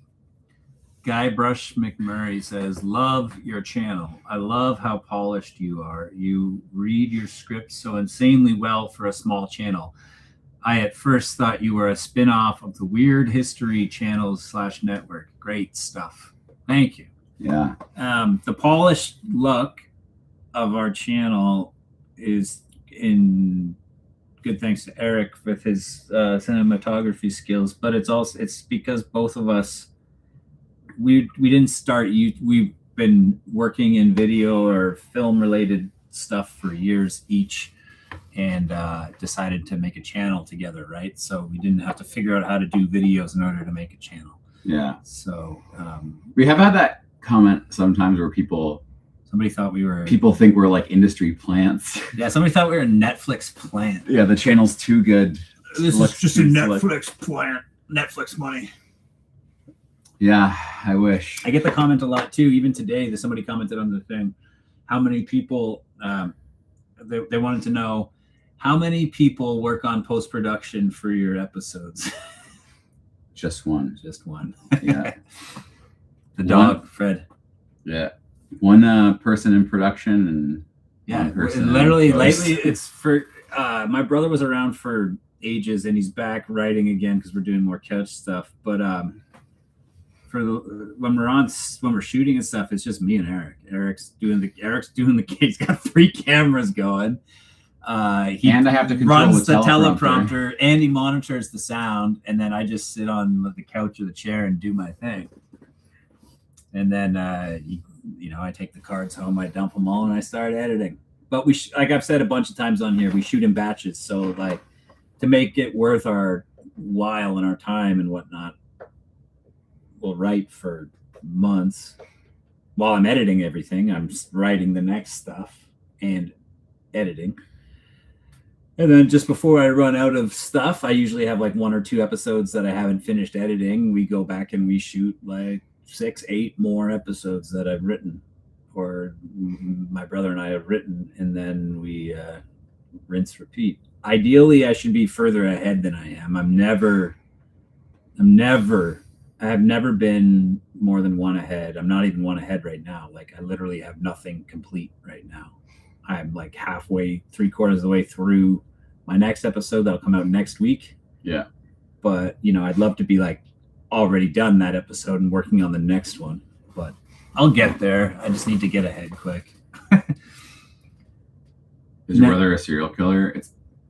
Guybrush McMurray says, "Love your channel. I love how polished you are. You read your script so insanely well for a small channel. I at first thought you were a spin-off of the Weird History channels / network. Great stuff. Thank you." Yeah. The polished look of our channel is in good thanks to Eric with his cinematography skills, but it's because both of us we didn't start we've been working in video or film related stuff for years each, and decided to make a channel together, right? So we didn't have to figure out how to do videos in order to make a channel. Yeah. So We have had that comment sometimes where people somebody thought we were think we're like industry plants. yeah, somebody thought we were a Netflix plant. Yeah, the channel's too good. This Looks is just a too slick. Netflix plant. Netflix money. Yeah, I wish. I get the comment a lot too. Even today, somebody commented on the thing, how many people they wanted to know how many people work on post production for your episodes. Just one. Just one. Yeah. The dog, Fred. Yeah. One person in production and Yeah, one person literally in post. lately it's for my brother was around for ages and he's back writing again because we're doing more couch stuff. But for when we're shooting and stuff, it's just me and Eric. Eric's doing the he's got 3 cameras going. He And I have to control runs the the teleprompter. teleprompter and he monitors the sound, and then I just sit on the couch or the chair and do my thing. And then I take the cards home, I dump them all, and I start editing. But like I've said a bunch of times on here, we shoot in batches. So like to make it worth our while and our time and whatnot, we'll write for months. While I'm editing everything, I'm writing the next stuff and editing. And then just before I run out of stuff, I usually have like 1 or 2 episodes that I haven't finished editing. We go back and we shoot like 6, 8 more episodes that I've written, or my brother and I have written, and then we rinse, repeat. Ideally, I should be further ahead than I am. I have never been more than 1 ahead. I'm not even 1 ahead right now. Like I literally have nothing complete right now. I'm like halfway, 3/4 of the way through my next episode that'll come out next week. Yeah. But I'd love to be like already done that episode and working on the next one. But I'll get there. I just need to get ahead quick. Is your brother a serial killer?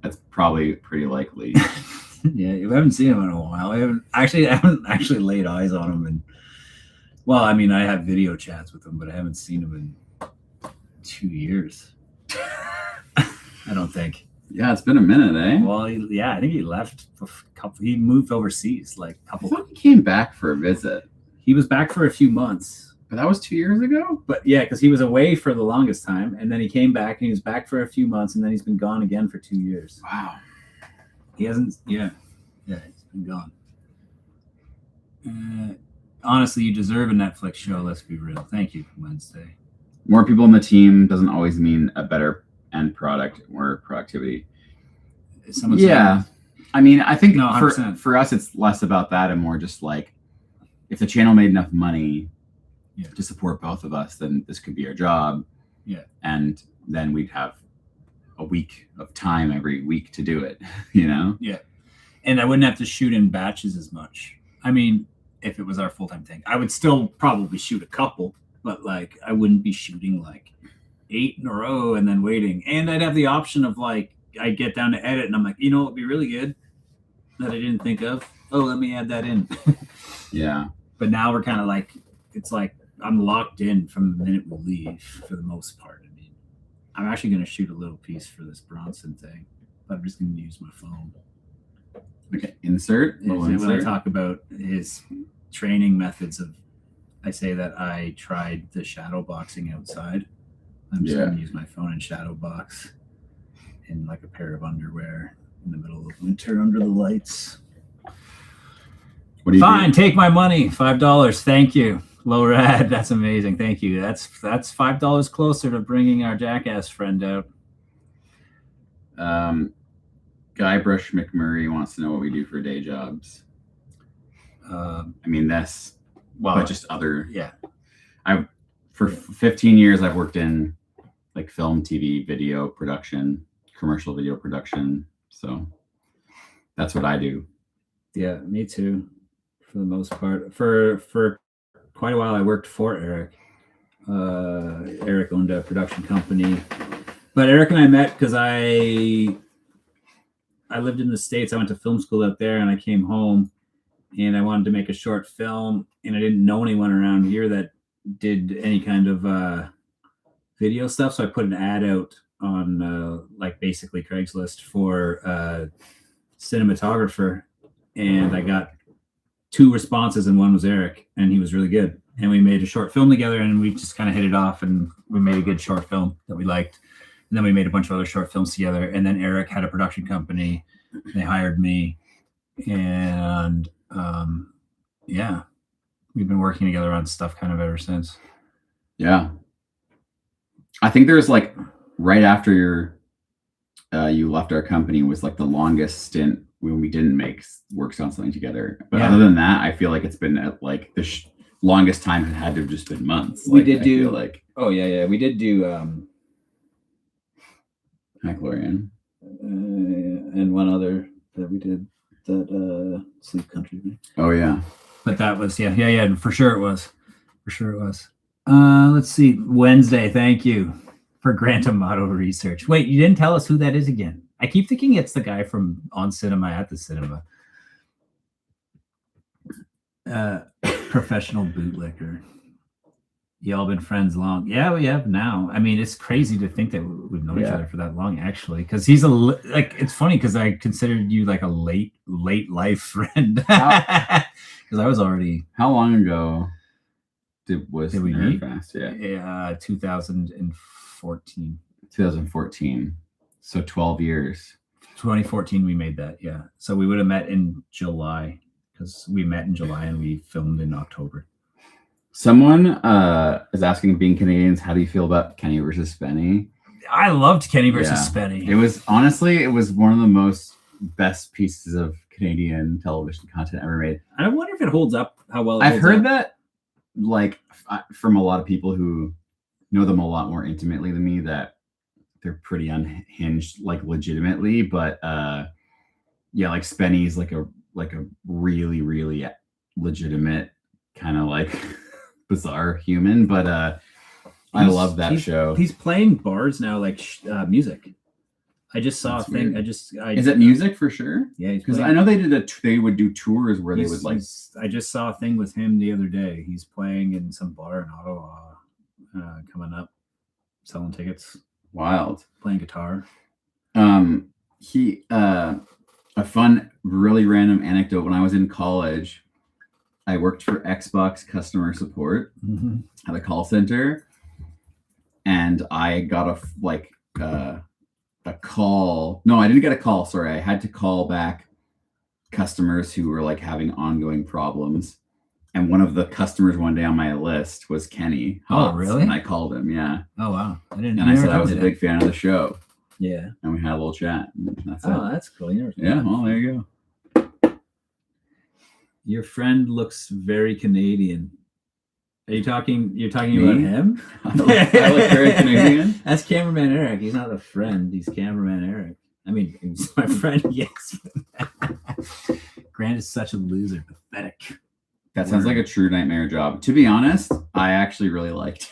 That's probably pretty likely. Yeah, we haven't seen him in a while. I haven't actually laid eyes on him, and well, I mean, I have video chats with him, but I haven't seen him in 2 years. I don't think. Yeah, it's been a minute, eh? Well, I think he left. He moved overseas like a I couple. thought he came back for a visit, He was back for a few months, but that was 2 years ago. but yeah, because he was away for the longest time, and then he came back, and he was back for a few months, and then he's been gone again for 2 years. Wow. He hasn't. Yeah, he's been gone. Honestly, you deserve a Netflix show. Let's be real. Thank you, Wednesday. More people on the team doesn't always mean a better end product or productivity. Someone Yeah. I mean, I think No, 100%. for us, it's less about that and more just like if the channel made enough money Yeah. to support both of us, then this could be our job. Yeah. And then we'd have a week of time every week to do it, you know? and I wouldn't have to shoot in batches as much. I mean, if it was our full-time thing, I would still probably shoot a couple, but like I wouldn't be shooting like 8 in a row and then waiting. And I'd have the option of like I get down to edit and I'm like, it'd be really good that I didn't think of. Oh, let me add that in. Yeah. But now we're kind of like, it's like I'm locked in from the minute we leave for the most part. I mean, I'm actually going to shoot a little piece for this Bronson thing, but I'm just going to use my phone. Okay. Insert. When I talk about his training methods I say that I tried the shadow boxing outside. I'm just going to use my phone and shadow box in like a pair of underwear in the middle of winter under the lights. What do you Fine, take my money, $5. Thank you, low rad. That's amazing. Thank you. That's $5 closer to bringing our jackass friend out. Guybrush McMurray wants to know what we do for day jobs. I mean, this, but just other. Yeah. For 15 years, I've worked in like film, TV, video production, commercial video production. So that's what I do. Yeah, me too. For the most part, for quite a while, I worked for Eric. Eric owned a production company, but Eric and I met because I lived in the States. I went to film school out there, and I came home, and I wanted to make a short film, and I didn't know anyone around here that did any kind of video stuff. So I put an ad out on like basically Craigslist for cinematographer, and I got 2 responses, and one was Eric, and he was really good. And we made a short film together, and we just kind of hit it off, and we made a good short film that we liked. And then we made a bunch of other short films together. And then Eric had a production company. They hired me, and yeah, we've been working together on stuff kind of ever since. Yeah. I think there's like right after you left our company was like the longest stint when we didn't work on something together. But Yeah. other than that, I feel like it's been at like the longest time it had to have just been months. We Like, did I do- feel like Oh yeah, we did do Maclorian. and one other that we did, that Sleep Country thing. Oh yeah. But that was yeah, for sure it was. Let's see. Wednesday, thank you for Grant Amato research. Wait, you didn't tell us who that is again. I keep thinking it's the guy from On Cinema at the Cinema. Professional bootlicker. Y'all been friends long? Yeah, we have now. I mean, it's crazy to think that we've known each Yeah. other for that long, actually. Because he's like, it's funny because I considered you like a late life friend. Because I was already How long ago did we meet? Fast? Yeah. 2014. 2014. So 12 years. 2014 we made that, yeah. So we would have met in July, because we met in July and we filmed in October. Someone is asking, being Canadians, how do you feel about Kenny versus Spenny? I loved Kenny versus Yeah. Spenny. It was one of the most best pieces of Canadian television content ever made. I wonder if it holds up, how well it I've holds heard up. that, like, from a lot of people who know them a lot more intimately than me, that they're pretty unhinged, like, legitimately. But yeah, like Spenny's like a really, really legitimate kind of like bizarre human. But I love that show. He's playing bars now, like music. I just saw That's a thing. weird. I Is it music for sure? Yeah, he's Because playing. I know they would do tours where they would like. I just saw a thing with him the other day. He's playing in some bar in Ottawa, coming up, selling tickets, Wild. playing guitar. He a fun, really random anecdote. When I was in college, I worked for Xbox customer support at a call center, and I got a call. No, I didn't get a call. Sorry, I had to call back customers who were like having ongoing problems. And one of the customers one day on my list was Kenny. Oh, Hotz, really? And I called him, yeah. Oh wow! I didn't. And I said I was a big fan of the show, Yeah. and we had a little chat. And that's Oh, it. that's cool. You never told Yeah, me. well, there you go. Your friend looks very Canadian. Are you talking? You're talking Me? about him? I look very Canadian. That's cameraman Eric. He's not a friend. He's cameraman Eric. I mean, he's my friend. Yes. Grant is such a loser. Pathetic. That sounds like a true nightmare job. To be honest, I actually really liked it.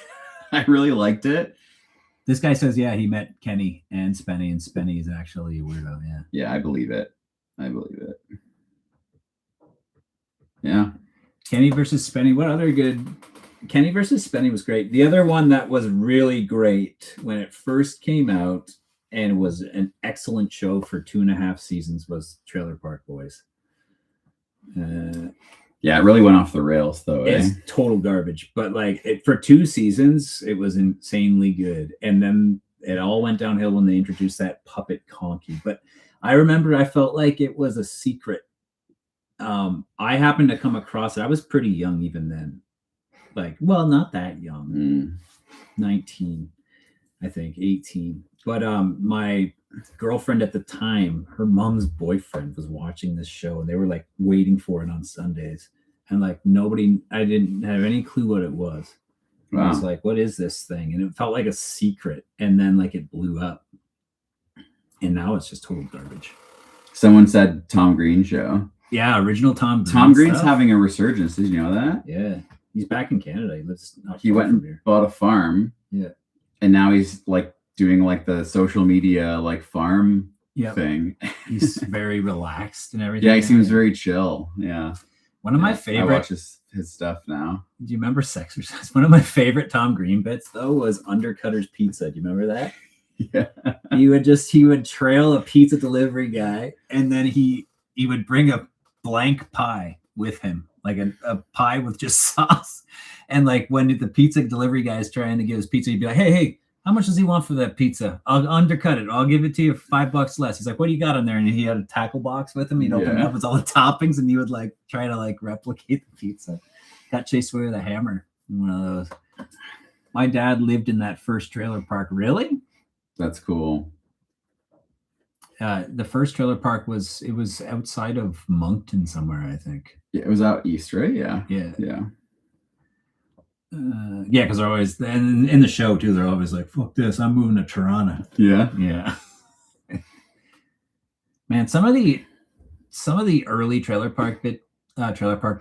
I really liked it. This guy says, yeah, he met Kenny and Spenny, and Spenny is actually a weirdo. Yeah. Yeah, I believe it. Yeah. Kenny versus Spenny. What other good? Kenny versus Spenny was great. The other one that was really great when it first came out and was an excellent show for 2.5 seasons was Trailer Park Boys. Yeah, it really went off the rails though. It's total garbage, but like for 2 seasons, it was insanely good. And then it all went downhill when they introduced that puppet Conky. But I remember I felt like it was a secret. I happened to come across it. I was pretty young even then. Like, well, not that young. 19, I think, 18. But my girlfriend at the time, her mom's boyfriend was watching this show, and they were like waiting for it on Sundays. And like I didn't have any clue what it was. Wow. I was like, what is this thing? And it felt like a secret. And then like it blew up. And now it's just total garbage. Someone said Tom Green show. Yeah, original Tom Tom Green's stuff. having a resurgence. Did you know that? Yeah. He's back in Canada. He lives not He far went from and here. bought a farm. Yeah. And now he's like doing like the social media like farm Yeah, thing. he's very relaxed and everything. Yeah, he seems very chill. Yeah. One of my I favorite. watch his stuff now. Do you remember Sexercise? One of my favorite Tom Green bits though was Undercutter's Pizza. Do you remember that? Yeah. he would trail a pizza delivery guy, and then he would bring a blank pie with him, like a pie with just sauce. And like when the pizza delivery guy is trying to get his pizza, he'd be like, hey, how much does he want for that pizza? I'll undercut it. I'll give it to you for $5 less. He's like, what do you got on there? And he had a tackle box with him. He'd open it Yeah. up with all the toppings, and he would like try to like replicate the pizza. Got chased away with a hammer. One of those. My dad lived in that first trailer park. Really? That's cool. The first trailer park was outside of Moncton somewhere, I think. Yeah, it was out east, right? Yeah. Yeah. Yeah. Yeah, because they're always, and in the show too, they're always like, fuck this, I'm moving to Toronto. Yeah. Yeah. Man, some of the early Trailer Park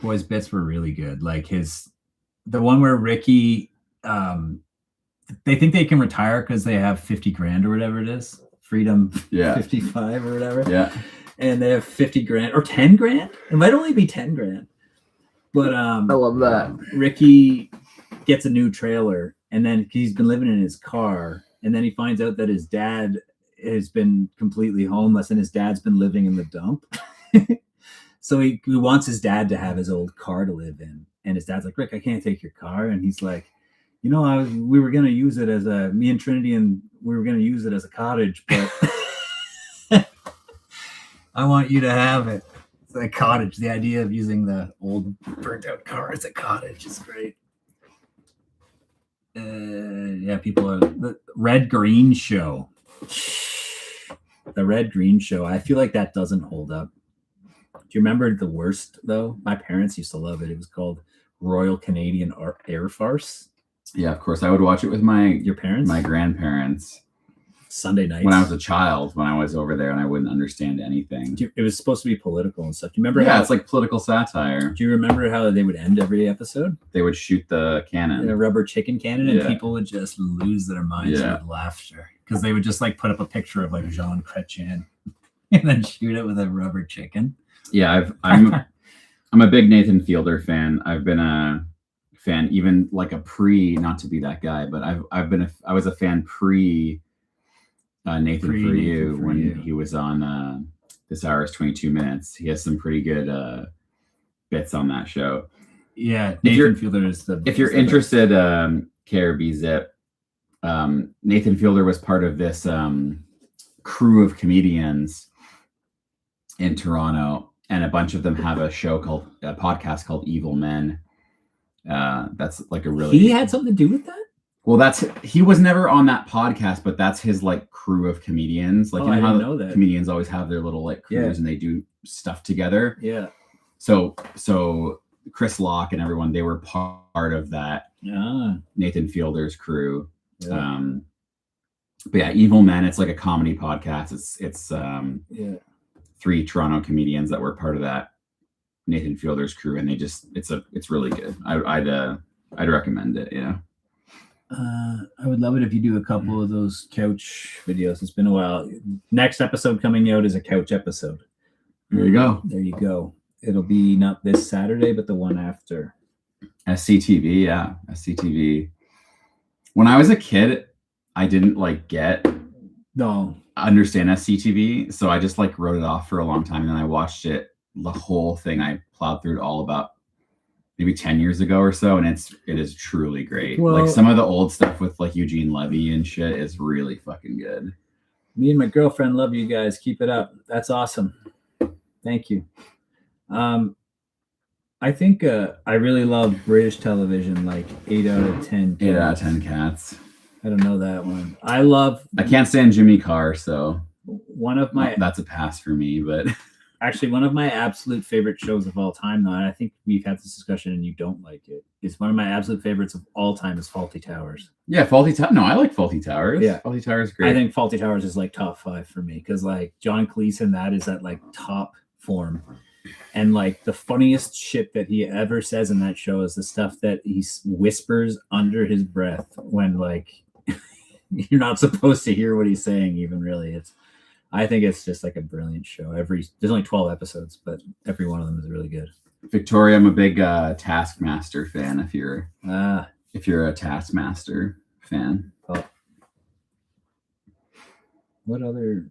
Boys bits were really good. Like the one where Ricky, they think they can retire because they have 50 grand or whatever it is. Freedom Yeah. 55 or whatever. Yeah. And they have 50 grand or 10 grand. It might only be 10 grand. But I love that. Ricky gets a new trailer, and then he's been living in his car, and then he finds out that his dad has been completely homeless, and his dad's been living in the dump. So he wants his dad to have his old car to live in, and his dad's like, Rick, I can't take your car. And he's like, we were gonna use it as me and Trinity, and we were gonna use it as a cottage, but I want you to have it. It's a cottage. The idea of using the old burnt out car as a cottage is great. Yeah, people are the Red Green Show. The Red Green Show. I feel like that doesn't hold up. Do you remember the worst though? My parents used to love it. It was called Royal Canadian Air Farce. Yeah, of course. I would watch it with Your parents? my grandparents Sunday nights. when I was a child, when I was over there and I wouldn't understand anything. It was supposed to be political and stuff. Do you remember Yeah, how it's like political satire. do you remember how they would end every episode? They would shoot the cannon. A rubber chicken cannon, and Yeah. people would just lose their minds Yeah. with laughter because they would just like put up a picture of like Jean Chrétien and then shoot it with a rubber chicken. Yeah, I'm a big Nathan Fielder fan. I've been a fan even like not to be that guy, but I was a fan pre Nathan Pre for Nathan You For when You. he was on This Hour is 22 Minutes. He has some pretty good bits on that show. Yeah, you're- Nathan Fielder is the. If you're is the best. interested, KRB Zip, Nathan Fielder was part of this crew of comedians in Toronto, and a bunch of them have a podcast called Evil Men. That's like a really he had something to do with that. well. He was never on that podcast, but that's his like crew of comedians. Like Oh, you I know how didn't know that. comedians always have their little like crews Yeah. and they do stuff together. Yeah. So Chris Locke and everyone, they were part of that Ah. Nathan Fielder's crew. Yeah. But yeah, Evil Men, it's like a comedy podcast. It's Yeah. 3 Toronto comedians that were part of that Nathan Fielder's crew, and it's really good. I'd recommend it. Yeah. I would love it if you do a couple of those couch videos. It's been a while. Next episode coming out is a couch episode. There you go. There you go. It'll be not this Saturday, but the one after. SCTV, yeah, SCTV. When I was a kid, I didn't like understand SCTV, so I just like wrote it off for a long time, and then I watched it, the whole thing. I plowed through it all about maybe 10 years ago or so, and it is truly great. Well- like some of the old stuff with like Eugene Levy and shit is really fucking good. Me and my girlfriend love you guys. Keep it up. That's awesome. Thank you. I think I really love British television, like 8 out of 10. 8 out of 10 cats. I don't know that one. I love I can't stand Jimmy Carr, so one of my that's a pass for me, but actually one of my absolute favorite shows of all time, though, and I think we've had this discussion and you don't like it. It's one of my absolute favorites of all time is Fawlty Towers. yeah, Fawlty Towers. No, I like Fawlty Towers. Yeah. Fawlty Towers is great. I think Fawlty Towers is like top 5 for me because like John Cleese in that is at like top form. And like the funniest shit that he ever says in that show is the stuff that he whispers under his breath when like you're not supposed to hear what he's saying. Even really, I think it's just like a brilliant show. There's only 12 episodes, but every one of them is really good. Victoria, I'm a big Taskmaster fan. If you're Ah, a Taskmaster fan, what other?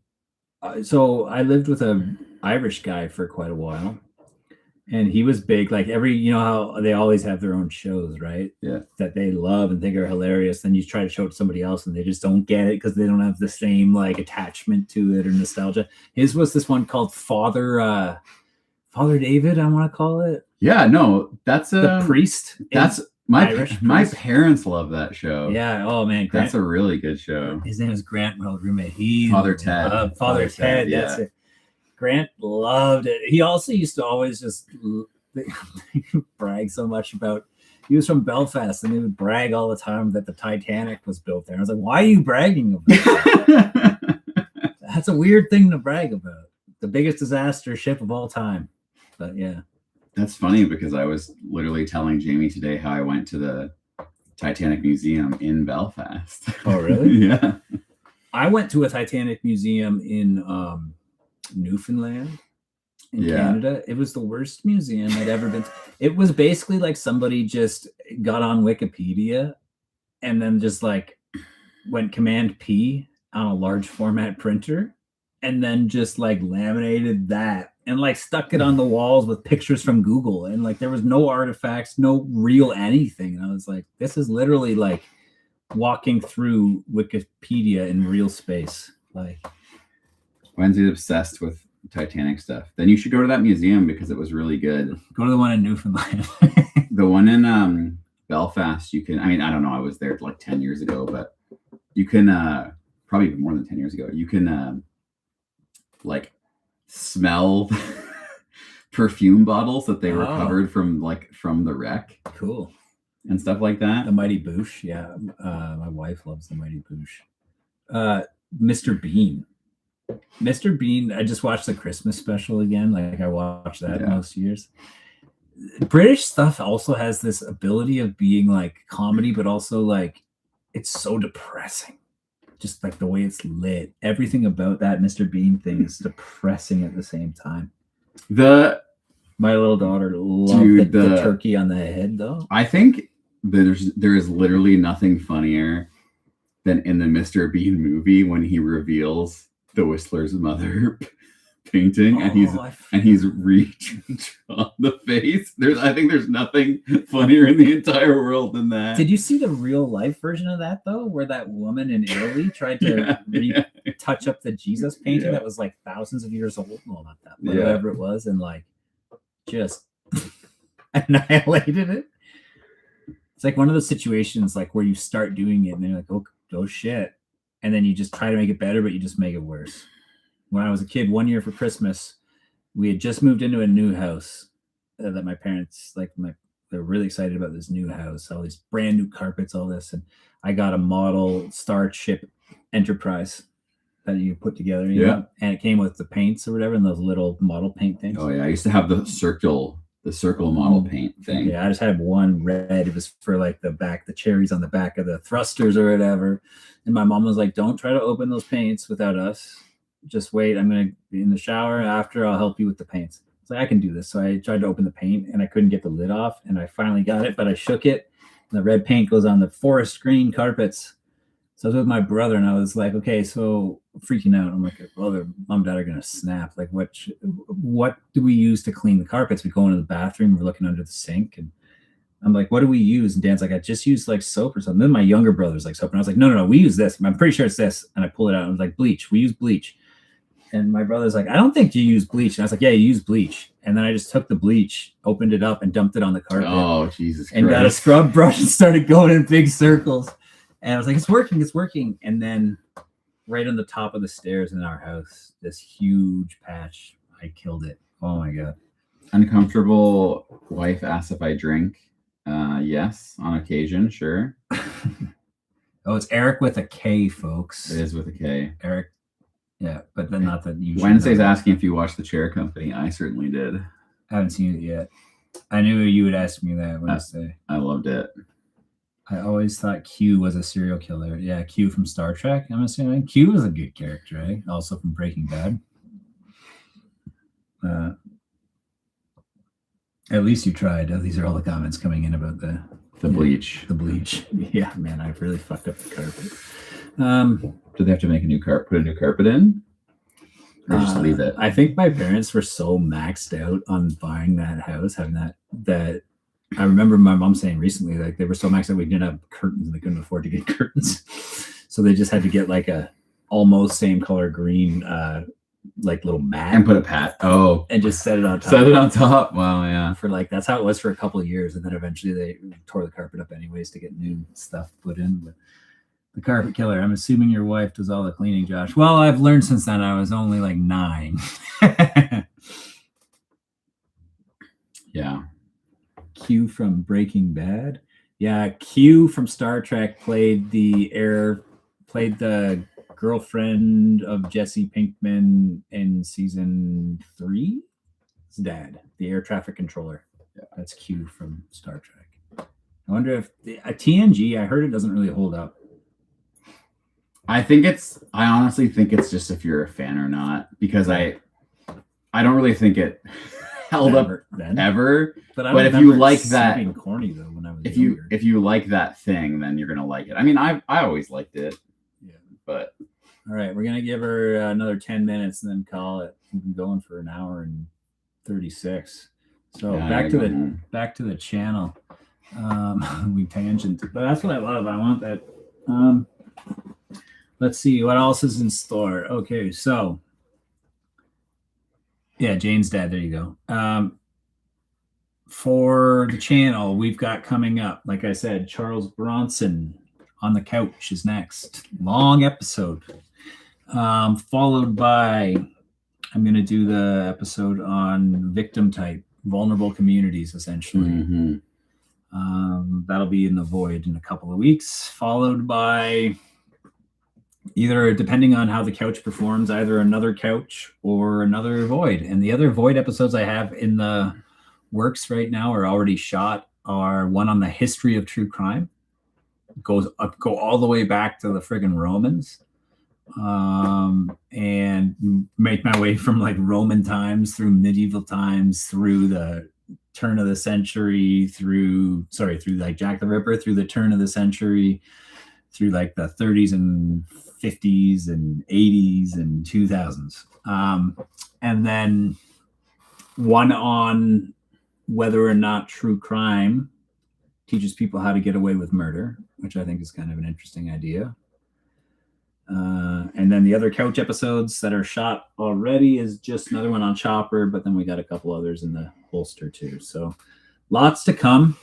So I lived with a Irish guy for quite a while, and he was big. Like you know how they always have their own shows, right? Yeah. That they love and think are hilarious. Then you try to show it to somebody else, and they just don't get it because they don't have the same like attachment to it or nostalgia. His was this one called Father David, I want to call it. yeah, no, that's The priest. that's is my Irish my priest. parents love that show. Yeah. Oh man, Grant. That's a really good show. His name is Grant, my old roommate. He Father Ted. Father Father Ted. Ted, That's yeah. it. Grant loved it. He also used to always just brag so much about. He was from Belfast, and he would brag all the time that the Titanic was built there. I was like, "Why are you bragging about that? That's a weird thing to brag about. The biggest disaster ship of all time." But yeah, That's funny because I was literally telling Jamie today how I went to the Titanic Museum in Belfast. Oh, really? Yeah. I went to a Titanic museum in Newfoundland in Yeah. Canada. It was the worst museum I'd ever been to. It was basically like somebody just got on Wikipedia and then just like went Command P on a large format printer and then just like laminated that and like stuck it on the walls with pictures from Google. And like there was no artifacts, no real anything. And I was like, this is literally like walking through Wikipedia in real space. Like, Wendy's obsessed with Titanic stuff. Then you should go to that museum because it was really good. go to the one in Newfoundland. The one in Belfast, you can, I mean, I don't know, I was there like 10 years ago, but you can probably even more than 10 years ago, you can like smell perfume bottles that they recovered from the wreck Cool. and stuff like that. The Mighty Boosh. Yeah. My wife loves the Mighty Boosh. Mr. Bean. Mr. Bean, I just watched the Christmas special again. Like I watch that Yeah. most years. British stuff also has this ability of being like comedy, but also like it's so depressing. Just like the way it's lit. Everything about that Mr. Bean thing is depressing at the same time. The My little daughter loved the the- turkey on the head though. I think there is literally nothing funnier than in the Mr. Bean movie when he reveals the Whistler's mother painting and he's redrawn the face. I think there's nothing funnier in the entire world than that. Did you see the real life version of that though, where that woman in Italy tried to touch up the Jesus painting Yeah. that was like thousands of years old? Well, not that, but Yeah. whatever it was, and like just annihilated it. It's like one of those situations like where you start doing it and you're like, oh shit, and then you just try to make it better, but you just make it worse. When I was a kid, one year for Christmas, we had just moved into a new house that my parents they're really excited about this new house, all these brand new carpets, all this. And I got a model Starship Enterprise that you put together. You know? And it came with the paints or whatever and those little model paint things. Oh yeah, I used to have the circle model paint thing. Yeah, I just had one red. It was for like the cherries on the back of the thrusters or whatever. And my mom was like, don't try to open those paints without us. Just wait. I'm going to be in the shower after. I'll help you with the paints. It's like, I can do this. So I tried to open the paint and I couldn't get the lid off. And I finally got it, but I shook it. And the red paint goes on the forest green carpets. So I was with my brother and I was like, okay, so freaking out. I'm like, brother, mom and dad are going to snap. Like, what do we use to clean the carpets? We go into the bathroom, we're looking under the sink. And I'm like, what do we use? And Dan's like, I just use like soap or something. Then my younger brother's like soap. And I was like, no, we use this. I'm pretty sure it's this. And I pull it out and I was like, bleach. We use bleach. And my brother's like, I don't think you use bleach. And I was like, yeah, you use bleach. And then I just took the bleach, opened it up and dumped it on the carpet. Oh, Jesus And Christ. got a scrub brush and started going in big circles. And I was like, it's working. And then right on the top of the stairs in our house, this huge patch, I killed it. Oh my God. Uncomfortable wife asks if I drink. Yes, on occasion, sure. Oh, it's Eric with a K, folks. It is with a K. Eric. Yeah, but then not that you. Wednesday's asking if you watched The Chair Company. I certainly did. I haven't seen it yet. I knew you would ask me that when I say. I loved it. I always thought Q was a serial killer. Yeah, Q from Star Trek. I'm assuming Q was a good character, right? Also from Breaking Bad. At least you tried. These are all the comments coming in about the Bleach. The bleach. Yeah, man, I really fucked up the carpet. Do they have to make a new carpet? Put a new carpet in, or just leave it? I think my parents were so maxed out on buying that house, having that I remember my mom saying recently, like they were so maxed out we didn't have curtains and they couldn't afford to get curtains, so they just had to get like a almost same color green, like little mat And put a pat. Oh, and just set it on top. set it on top. Wow, yeah. For like that's how it was for a couple of years, and then eventually they tore the carpet up anyways to get new stuff put in. But the carpet killer. I'm assuming your wife does all the cleaning, Josh. Well, I've learned since then. I was only like 9. Yeah. Q from Breaking Bad. Yeah, Q from Star Trek played the girlfriend of Jesse Pinkman in season 3. His dad, the air traffic controller. Yeah, that's Q from Star Trek. I wonder if TNG. I heard it doesn't really hold up. I honestly think it's just if you're a fan or not, because I don't really think it held up then. ever. But if you like that, being corny though, when I was if you like that thing, then you're gonna like it. I mean, I always liked it. Yeah. But all right, we're gonna give her another 10 minutes and then call it. We've been going for an hour and 36. So yeah, back to the channel. We tangent, but that's what I love. I want that. Let's see what else is in store. Okay, so yeah, Jane's dad. There you go. For the channel, we've got coming up, like I said, Charles Bronson on the couch is next. Long episode. Followed by, I'm going to do the episode on victim type, vulnerable communities, essentially. Mm-hmm. That'll be in the void in a couple of weeks, followed by either, depending on how the couch performs, either another couch or another void. And the other void episodes I have in the works right now are already shot, are one on the history of true crime. Go all the way back to the friggin' Romans, and make my way from like Roman times through medieval times, through the turn of the century, through like Jack the Ripper, through the turn of the century, through like the 30s and 50s and 80s and 2000s. And then one on whether or not true crime teaches people how to get away with murder, which I think is kind of an interesting idea. And then the other couch episodes that are shot already is just another one on Chopper, but then we got a couple others in the holster too. So lots to come.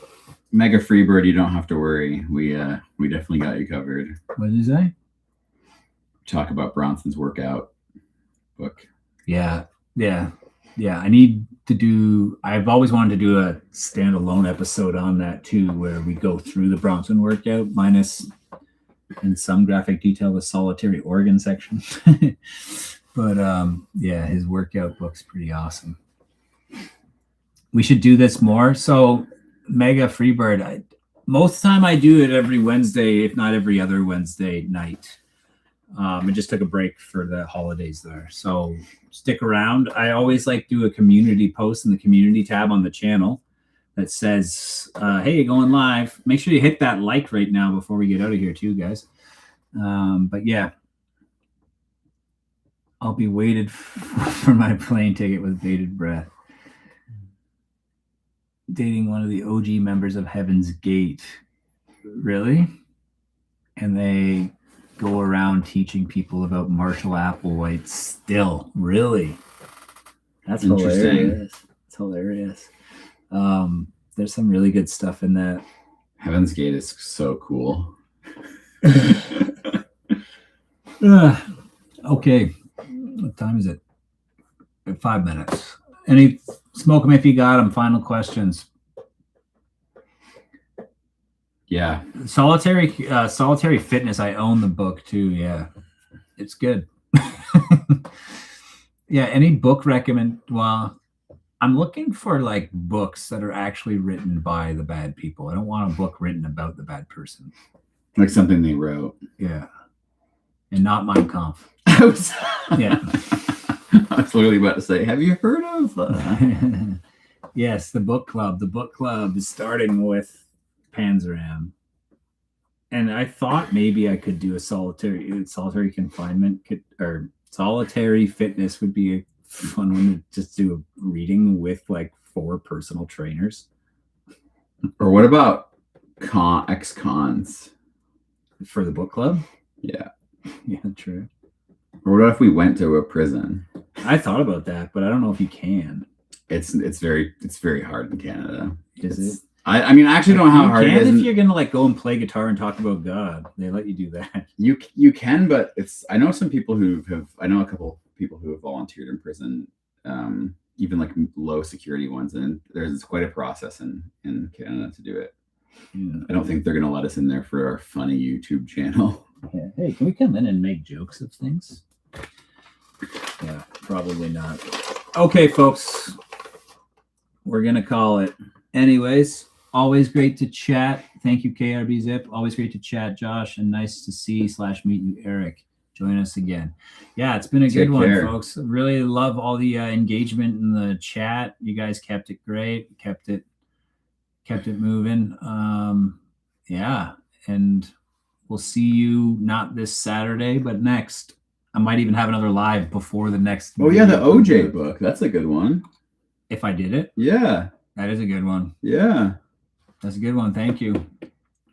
Mega Freebird, you don't have to worry. We definitely got you covered. What did you say? Talk about Bronson's workout book. Yeah. I've always wanted to do a standalone episode on that too, where we go through the Bronson workout minus in some graphic detail the solitary organ section. But yeah, his workout book's pretty awesome. We should do this more. So Mega Freebird, most of the time I do it every Wednesday, if not every other Wednesday night. I just took a break for the holidays there. So stick around. I always like do a community post in the community tab on the channel that says, hey, going live. Make sure you hit that like right now before we get out of here too, guys. But yeah, I'll be waited for my plane ticket with bated breath. Dating one of the OG members of Heaven's Gate. Really? And they go around teaching people about Marshall Applewhite still. Really? That's interesting. Hilarious. It's hilarious. There's some really good stuff in that. Heaven's Gate is so cool. Okay. What time is it? 5 minutes. Any smoke them if you got them. Final questions. Yeah. Solitary Fitness. I own the book too. Yeah, it's good. Yeah. Any book recommend? Well, I'm looking for like books that are actually written by the bad people. I don't want a book written about the bad person. Like something they wrote. Yeah. And not Mein Kampf. I was, Yeah. I was literally about to say, have you heard of? Yes, the book club. The book club is starting with Panzeram. And I thought maybe I could do a solitary confinement or solitary fitness would be a fun one to just do a reading with like 4 personal trainers. Or what about ex-cons? For the book club? Yeah. Yeah, true. Or what if we went to a prison? I thought about that, but I don't know if you can. It's very hard in Canada. Is It's- it? I mean, I actually don't know how You hard it can is. if in- you're gonna like go and play guitar and talk about God. They let you do that. You can, but I know some people I know a couple people who have volunteered in prison, even like low security ones, and there's quite a process in Canada to do it. Yeah. I don't think they're gonna let us in there for our funny YouTube channel. Yeah. Hey, can we come in and make jokes of things? Yeah, probably not. Okay, folks. We're gonna call it. Anyways, always great to chat. Thank you, KRB Zip. Always great to chat, Josh, and nice to see / meet you, Eric. Join us again. Yeah, it's been a Take good one, care. folks. Really love all the engagement in the chat. You guys kept it great. Kept it moving. Yeah, and we'll see you not this Saturday, but next. I might even have another live before the next. Oh yeah, the video. OJ book. That's a good one. If I did it, Yeah, that is a good one. yeah. That's a good one. Thank you.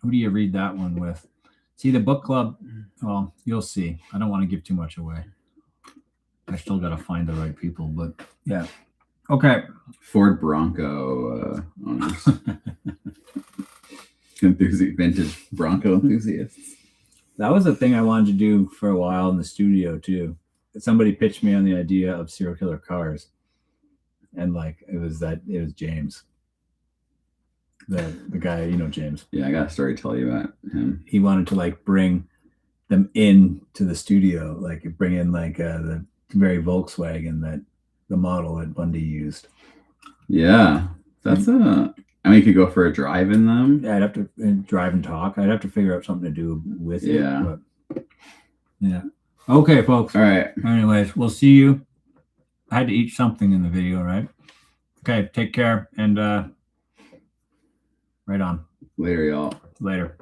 Who do you read that one with? See, the book club. Well, you'll see. I don't want to give too much away. I still got to find the right people, but yeah. Okay. Ford Bronco owners. Vintage Bronco enthusiasts. That was a thing I wanted to do for a while in the studio too. Somebody pitched me on the idea of serial killer cars, and like it was James, the guy, James. Yeah, I got a story to tell you about him. He wanted to like bring them in to the studio, like bring in like the very Volkswagen that the model that Bundy used. Yeah, that's I mean, you could go for a drive in them. Yeah, I'd have to drive and talk. I'd have to figure out something to do with it. Yeah. But, yeah. Okay, folks. All right. Anyways, we'll see you. I had to eat something in the video, right? Okay, take care and right on. Later, y'all. Later.